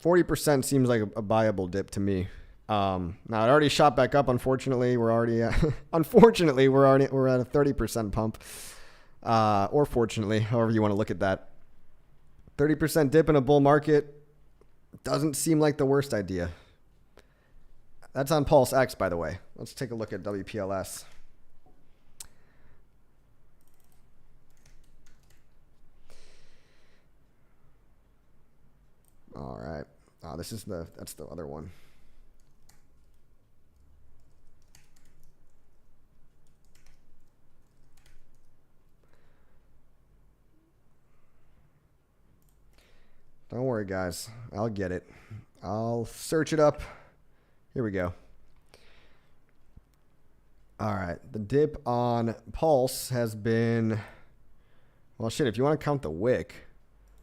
40% seems like a buyable dip to me. Now it already shot back up. Unfortunately, we're already at, we're at a 30% pump, or fortunately, however you want to look at that. 30% dip in a bull market doesn't seem like the worst idea. That's on PulseX, by the way. Let's take a look at WPLS. All right. Oh, that's the other one. Don't worry, guys. I'll get it. I'll search it up. Here we go. All right. The dip on Pulse has been... Well, shit, if you want to count the wick,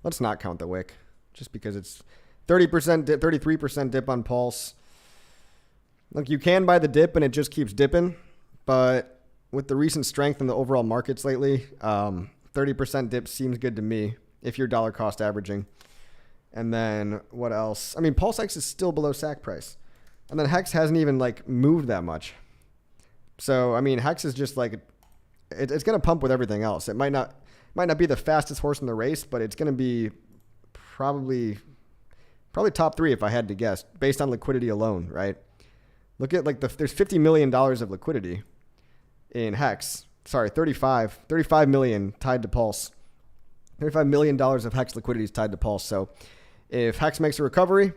let's not count the wick. Just because it's 30% dip, 33% dip on Pulse. Look, you can buy the dip and it just keeps dipping. But with the recent strength in the overall markets lately, 30% dip seems good to me if you're dollar cost averaging. And then what else? I mean, PulseX is still below SAC price. And then Hex hasn't even like moved that much. So, I mean, Hex is just like, it's going to pump with everything else. It might not be the fastest horse in the race, but it's going to be probably top 3 if I had to guess, based on liquidity alone, right? Look at like there's $50 million of liquidity in Hex. Sorry, 35 million tied to Pulse. $35 million of Hex liquidity is tied to Pulse. So if Hex makes a recovery,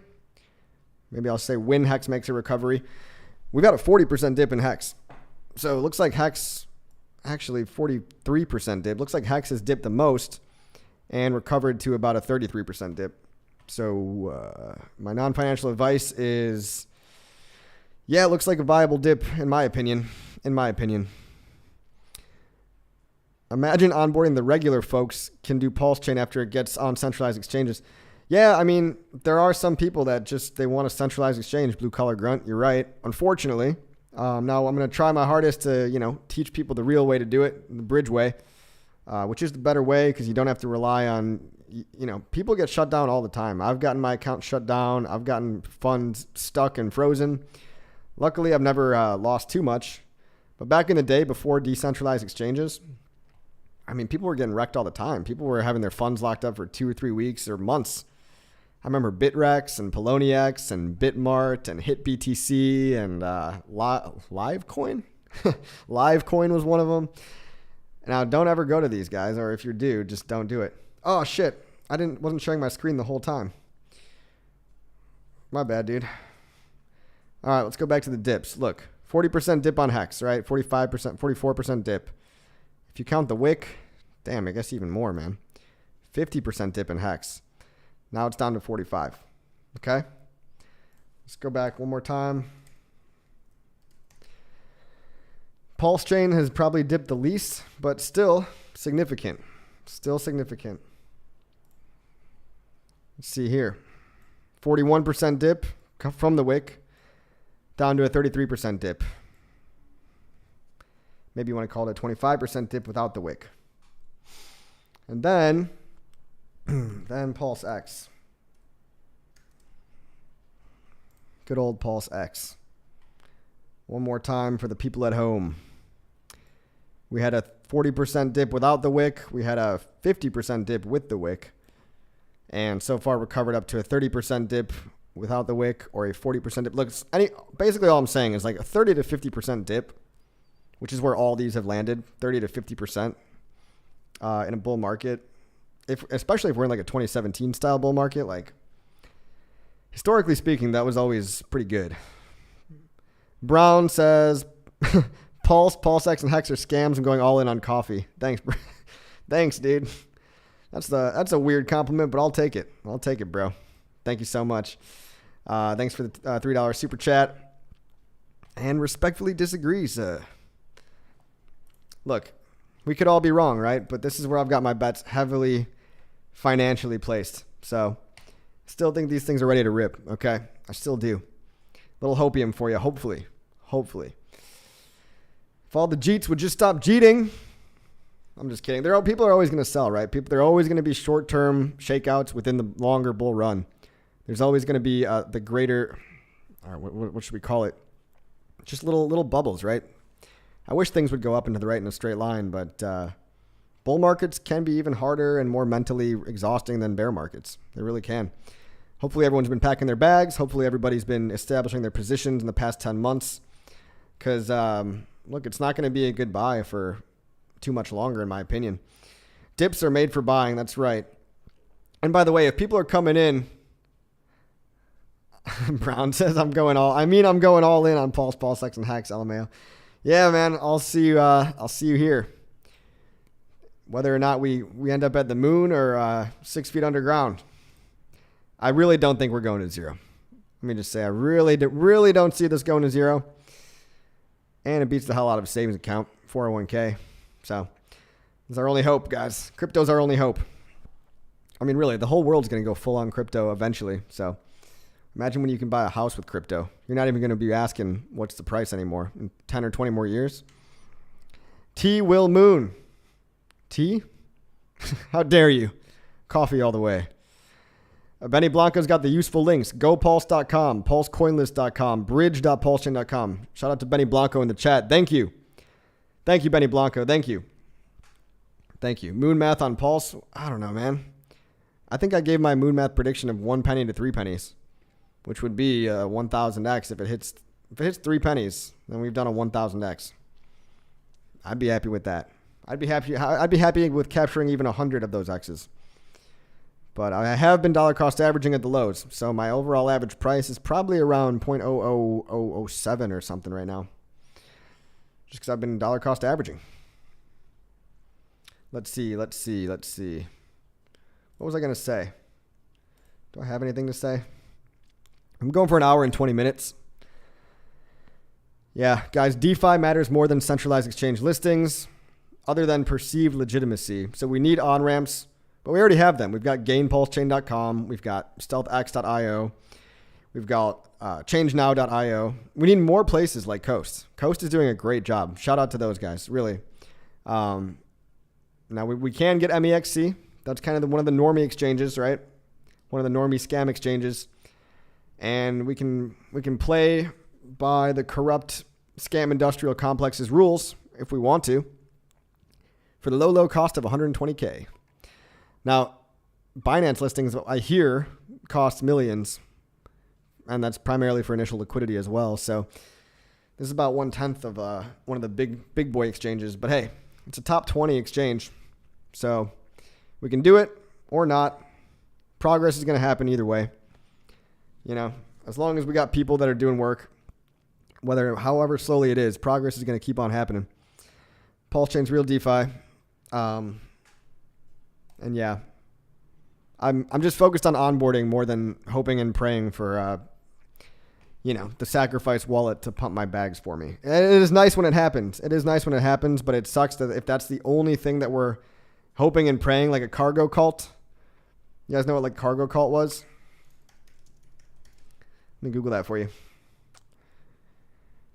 maybe I'll say when Hex makes a recovery, we've got a 40% dip in Hex. So it looks like Hex, actually 43% dip. Looks like Hex has dipped the most and recovered to about a 33% dip. So my non-financial advice is, yeah, it looks like a viable dip in my opinion. Imagine onboarding the regular folks can do PulseChain after it gets on centralized exchanges. Yeah, I mean, there are some people that just, they want a centralized exchange, blue collar grunt. You're right. Unfortunately. Now I'm going to try my hardest to, teach people the real way to do it, the bridge way, which is the better way because you don't have to rely on, people get shut down all the time. I've gotten my account shut down. I've gotten funds stuck and frozen. Luckily, I've never lost too much. But back in the day before decentralized exchanges, I mean, people were getting wrecked all the time. People were having their funds locked up for 2 or 3 weeks or months. I remember Bitrex and Poloniex and Bitmart and HitBTC and Livecoin. Livecoin was one of them. Now, don't ever go to these guys, or if you do, just don't do it. Oh, shit. Wasn't showing my screen the whole time. My bad, dude. All right, let's go back to the dips. Look, 40% dip on Hex, right? 45%, 44% dip. If you count the wick, damn, I guess even more, man. 50% dip in Hex. Now it's down to 45. Okay? Let's go back one more time. PulseChain has probably dipped the least, but still significant. Still significant. Let's see here. 41% dip from the wick down to a 33% dip. Maybe you want to call it a 25% dip without the wick. And then PulseX. Good old PulseX. One more time for the people at home. We had a 40% dip without the wick. We had a 50% dip with the wick. And so far recovered up to a 30% dip without the wick or a 40% dip. Look, basically all I'm saying is like a 30 to 50% dip, which is where all these have landed, 30 to 50% in a bull market. Especially if we're in like a 2017 style bull market, like historically speaking, that was always pretty good. Brown says, PulseX and Hex are scams. I'm going all in on coffee. Thanks, thanks, dude. That's a weird compliment, but I'll take it. I'll take it, bro. Thank you so much. Thanks for the $3 super chat. And respectfully disagrees. Look, we could all be wrong, right? But this is where I've got my bets heavily financially placed. So still think these things are ready to rip, okay? I still do. Little hopium for you, hopefully. Hopefully. If all the Jeets would just stop jeeting. I'm just kidding. People are always going to sell, right? They're always going to be short-term shakeouts within the longer bull run. There's always going to be the greater... or what should we call it? Just little bubbles, right? I wish things would go up into the right in a straight line, but bull markets can be even harder and more mentally exhausting than bear markets. They really can. Hopefully everyone's been packing their bags. Hopefully everybody's been establishing their positions in the past 10 months. Because, look, it's not going to be a good buy for too much longer, in my opinion. Dips are made for buying. That's right. And by the way, if people are coming in, Brown says I'm going all in on PulseX and Hex, LMAO. Yeah, man, I'll see you here. Whether or not we end up at the moon or 6 feet underground. I really don't think we're going to zero. Let me just say, I really don't see this going to zero. And it beats the hell out of a savings account, 401k. So it's our only hope, guys. Crypto's our only hope. I mean, really, the whole world's going to go full on crypto eventually. So imagine when you can buy a house with crypto. You're not even going to be asking what's the price anymore in 10 or 20 more years. T. Will Moon. T? How dare you? Coffee all the way. Benny Blanco's got the useful links. GoPulse.com, PulseCoinlist.com, Bridge.PulseChain.com. Shout out to Benny Blanco in the chat. Thank you. Thank you, Benny Blanco. Thank you. Thank you. Moon math on Pulse. I don't know, man. I think I gave my moon math prediction of 1 penny to 3 pennies, which would be 1,000x. If it hits 3 pennies, then we've done a 1,000x. I'd be happy with that. I'd be happy with capturing even 100 of those X's. But I have been dollar cost averaging at the lows. So my overall average price is probably around 0.00007 or something right now. Just because I've been dollar cost averaging. Let's see. What was I going to say? Do I have anything to say? I'm going for an hour and 20 minutes. Yeah, guys, DeFi matters more than centralized exchange listings, other than perceived legitimacy. So we need on-ramps. But we already have them. We've got GainPulseChain.com. We've got StealthX.io. We've got ChangeNow.io. We need more places like Coast. Coast is doing a great job. Shout out to those guys, really. Now, we can get MEXC. That's kind of one of the normie exchanges, right? One of the normie scam exchanges. And we can play by the corrupt scam industrial complex's rules if we want to for the low cost of 120K. Now, Binance listings, I hear, cost millions, and that's primarily for initial liquidity as well. So this is about 1/10 of one of the big boy exchanges. But hey, it's a top 20 exchange, so we can do it or not. Progress is going to happen either way. You know, as long as we got people that are doing work, however slowly it is, progress is going to keep on happening. PulseChain's real DeFi. And yeah, I'm just focused on onboarding more than hoping and praying for, the sacrifice wallet to pump my bags for me. And it is nice when it happens. But it sucks that if that's the only thing that we're hoping and praying, like a cargo cult. You guys know what like cargo cult was? Let me Google that for you.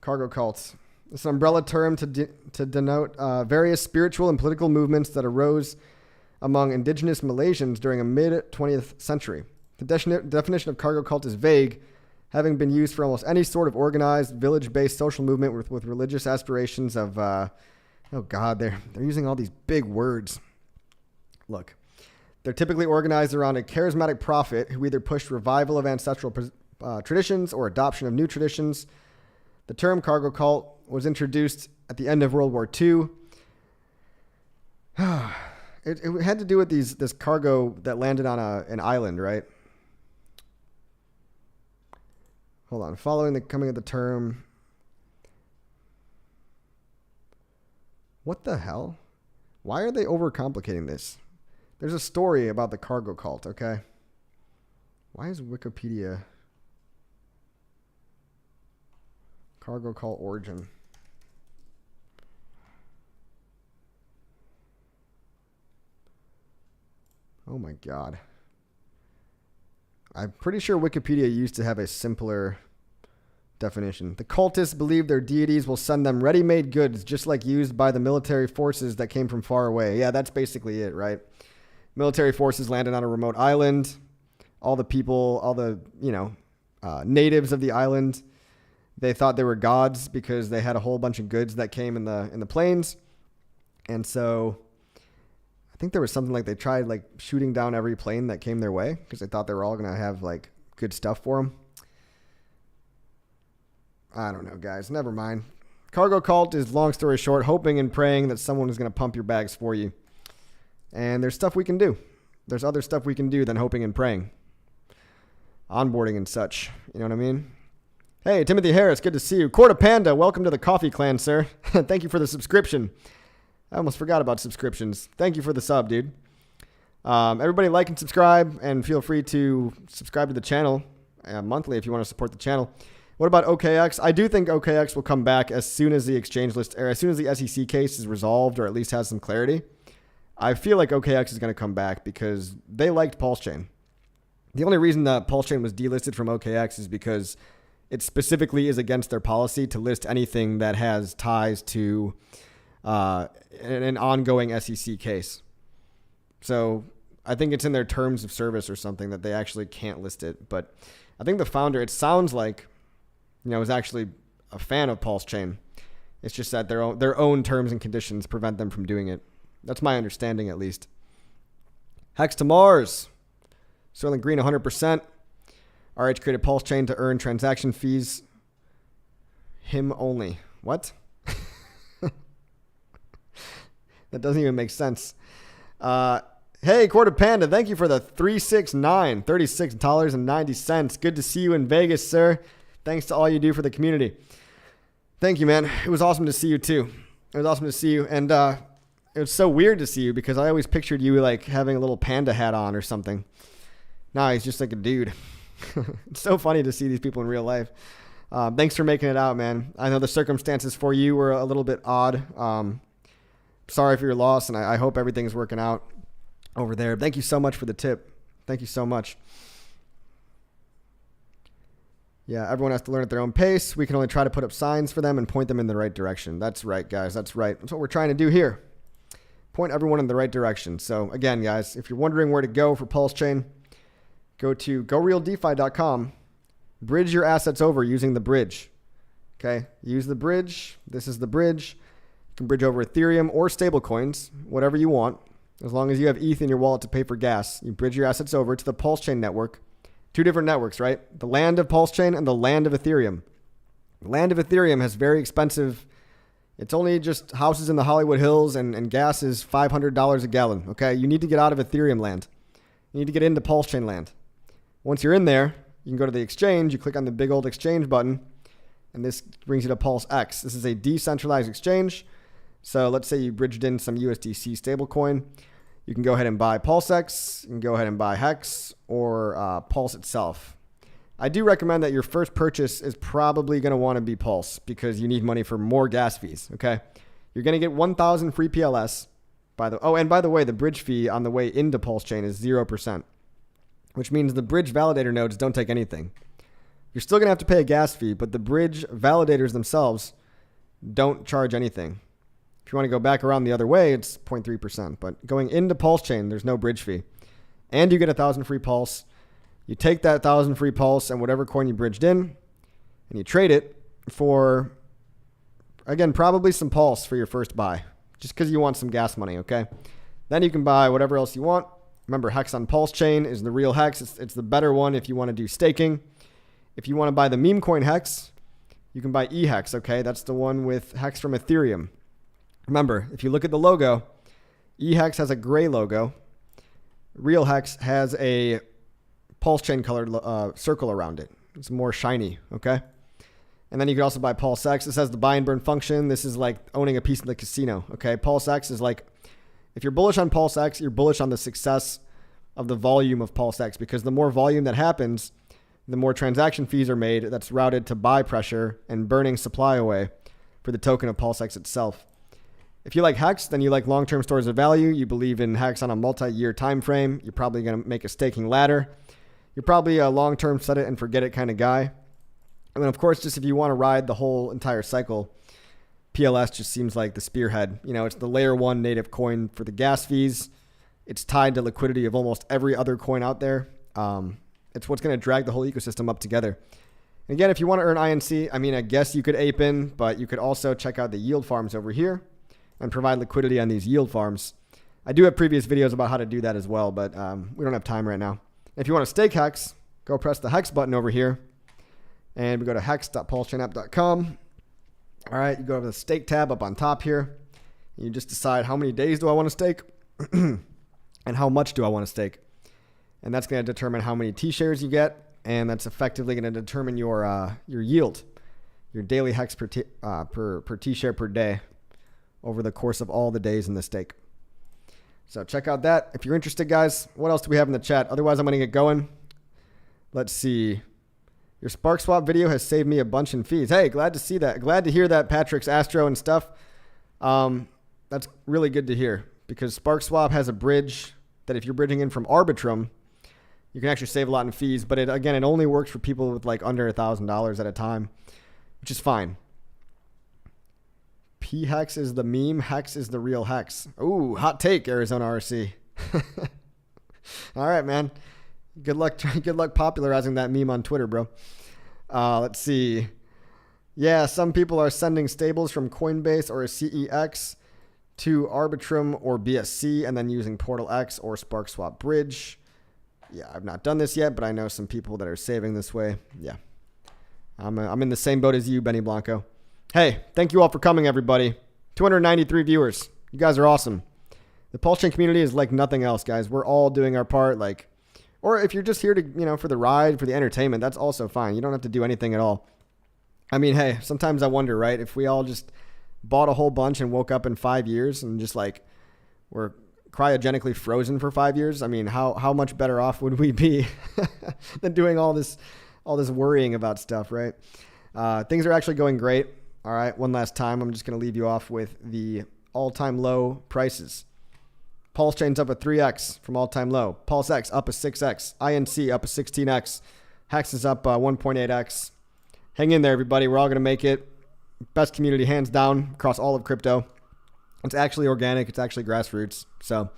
Cargo cults. It's an umbrella term to denote various spiritual and political movements that arose among indigenous Malaysians during a mid-20th century. The definition of cargo cult is vague, having been used for almost any sort of organized, village-based social movement with religious aspirations of, they're using all these big words. Look, they're typically organized around a charismatic prophet who either pushed revival of ancestral traditions or adoption of new traditions. The term cargo cult was introduced at the end of World War II. It had to do with this cargo that landed on an island, right? Hold on. Following the coming of the term. What the hell? Why are they overcomplicating this? There's a story about the cargo cult, okay? Why is Wikipedia cargo cult origin? Oh my God. I'm pretty sure Wikipedia used to have a simpler definition. The cultists believe their deities will send them ready-made goods just like used by the military forces that came from far away. Yeah, that's basically it, right? Military forces landed on a remote island. All the people, natives of the island. They thought they were gods because they had a whole bunch of goods that came in the planes. And so I think there was something like they tried like shooting down every plane that came their way because they thought they were all going to have like good stuff for them. I don't know, guys. Never mind. Cargo cult is, long story short, hoping and praying that someone is going to pump your bags for you. And there's stuff we can do. There's other stuff we can do than hoping and praying. Onboarding and such. You know what I mean? Hey, Timothy Harris, good to see you. Corda Panda, welcome to the Coffee Clan, sir. Thank you for the subscription. I almost forgot about subscriptions. Thank you for the sub, dude. Everybody like and subscribe, and feel free to subscribe to the channel monthly if you want to support the channel. What about OKX? I do think OKX will come back as soon as the exchange list, or as soon as the SEC case is resolved, or at least has some clarity. I feel like OKX is going to come back because they liked PulseChain. The only reason that PulseChain was delisted from OKX is because it specifically is against their policy to list anything that has ties to an ongoing SEC case. So I think it's in their terms of service or something that they actually can't list it. But I think the founder, it sounds like, is actually a fan of PulseChain. It's just that their own terms and conditions prevent them from doing it. That's my understanding, at least. Hex to Mars. Sterling Green, 100%. RH created PulseChain to earn transaction fees. Him only. What? That doesn't even make sense. Hey, Quarter Panda, thank you for the 369, $36.90. Good to see you in Vegas, sir. Thanks to all you do for the community. Thank you, man. It was awesome to see you, too. It was awesome to see you. And it was so weird to see you because I always pictured you like having a little panda hat on or something. Nah, he's just like a dude. It's so funny to see these people in real life. Thanks for making it out, man. I know the circumstances for you were a little bit odd. Sorry for your loss, and I hope everything's working out over there. Thank you so much for the tip. Thank you so much. Yeah, everyone has to learn at their own pace. We can only try to put up signs for them and point them in the right direction. That's right, guys. That's right. That's what we're trying to do here. Point everyone in the right direction. So again, guys, if you're wondering where to go for PulseChain, go to gorealdefi.com. Bridge your assets over using the bridge. Okay, use the bridge. This is the bridge. You can bridge over Ethereum or stablecoins, whatever you want. As long as you have ETH in your wallet to pay for gas, you bridge your assets over to the PulseChain network. Two different networks, right? The land of PulseChain and the land of Ethereum. The land of Ethereum has very expensive. It's only just houses in the Hollywood Hills and gas is $500 a gallon. Okay, you need to get out of Ethereum land. You need to get into PulseChain land. Once you're in there, you can go to the exchange. You click on the big old exchange button, and this brings you to PulseX. This is a decentralized exchange. So let's say you bridged in some USDC stablecoin. You can go ahead and buy PulseX. You can go ahead and buy Hex or Pulse itself. I do recommend that your first purchase is probably going to want to be Pulse because you need money for more gas fees, okay? You're going to get 1,000 free PLS. And by the way, the bridge fee on the way into PulseChain is 0%, which means the bridge validator nodes don't take anything. You're still going to have to pay a gas fee, but the bridge validators themselves don't charge anything. If you want to go back around the other way, it's 0.3%. But going into PulseChain, there's no bridge fee. And you get 1,000 free Pulse. You take that 1,000 free Pulse and whatever coin you bridged in, and you trade it for, again, probably some Pulse for your first buy, just because you want some gas money, okay? Then you can buy whatever else you want. Remember, Hex on PulseChain is the real Hex. It's the better one if you want to do staking. If you want to buy the meme coin Hex, you can buy eHex, okay? That's the one with Hex from Ethereum. Remember, if you look at the logo, eHex has a gray logo. Real Hex has a PulseChain colored circle around it. It's more shiny, okay? And then you can also buy PulseX. This has the buy and burn function. This is like owning a piece of the casino, okay? PulseX is like, if you're bullish on PulseX, you're bullish on the success of the volume of PulseX because the more volume that happens, the more transaction fees are made that's routed to buy pressure and burning supply away for the token of PulseX itself. If you like Hex, then you like long-term stores of value. You believe in Hex on a multi-year time frame. You're probably going to make a staking ladder. You're probably a long-term set it and forget it kind of guy. And then, of course, just if you want to ride the whole entire cycle, PLS just seems like the spearhead. You know, it's the layer one native coin for the gas fees. It's tied to liquidity of almost every other coin out there. It's what's going to drag the whole ecosystem up together. And again, if you want to earn INC, I mean, I guess you could ape in, but you could also check out the yield farms over here and provide liquidity on these yield farms. I do have previous videos about how to do that as well, but we don't have time right now. If you want to stake Hex, go press the Hex button over here. And we go to hex.pulsechainapp.com. All right, you go to the stake tab up on top here. You just decide how many days do I want to stake and how much do I want to stake. And that's going to determine how many T-shares you get. And that's effectively going to determine your yield, your daily Hex per T-share per day over the course of all the days in the stake. So check out that. If you're interested, guys, what else do we have in the chat? Otherwise, I'm going to get going. Let's see. Your Spark Swap video has saved me a bunch in fees. Hey, glad to see that. Glad to hear that, Patrick's Astro and stuff. That's really good to hear because Spark Swap has a bridge that if you're bridging in from Arbitrum, you can actually save a lot in fees. But it only works for people with like under $1,000 at a time, which is fine. P-Hex is the meme. Hex is the real Hex. Ooh, hot take, Arizona RC. All right, man. Good luck popularizing that meme on Twitter, bro. Let's see. Yeah, some people are sending stables from Coinbase or a CEX to Arbitrum or BSC and then using Portal X or Spark Swap Bridge. Yeah, I've not done this yet, but I know some people that are saving this way. Yeah. I'm in the same boat as you, Benny Blanco. Hey, thank you all for coming, everybody. 293 viewers. You guys are awesome. The PulseChain community is like nothing else, guys. We're all doing our part, or if you're just here to, for the ride, for the entertainment, that's also fine. You don't have to do anything at all. I mean, hey, sometimes I wonder, right? If we all just bought a whole bunch and woke up in 5 years and just we're cryogenically frozen for 5 years, I mean, how much better off would we be than doing all this worrying about stuff, right? Things are actually going great. All right, one last time, I'm just going to leave you off with the all-time low prices. PulseChain's up a 3x from all-time low. PulseX up a 6x. INC up a 16x. Hex is up 1.8x. Hang in there, everybody. We're all going to make it. Best community, hands down, across all of crypto. It's actually organic. It's actually grassroots. So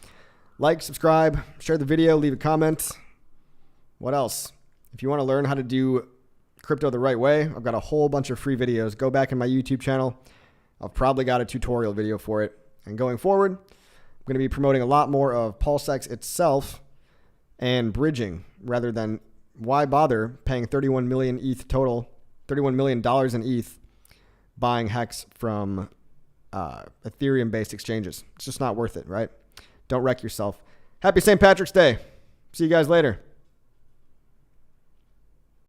like, subscribe, share the video, leave a comment. What else? If you want to learn how to do crypto the right way, I've got a whole bunch of free videos. Go back in my YouTube channel. I've probably got a tutorial video for it. And going forward, I'm going to be promoting a lot more of PulseX itself and bridging rather than why bother paying 31 million ETH total, $31 million in ETH buying Hex from Ethereum-based exchanges. It's just not worth it, right? Don't wreck yourself. Happy St. Patrick's Day. See you guys later.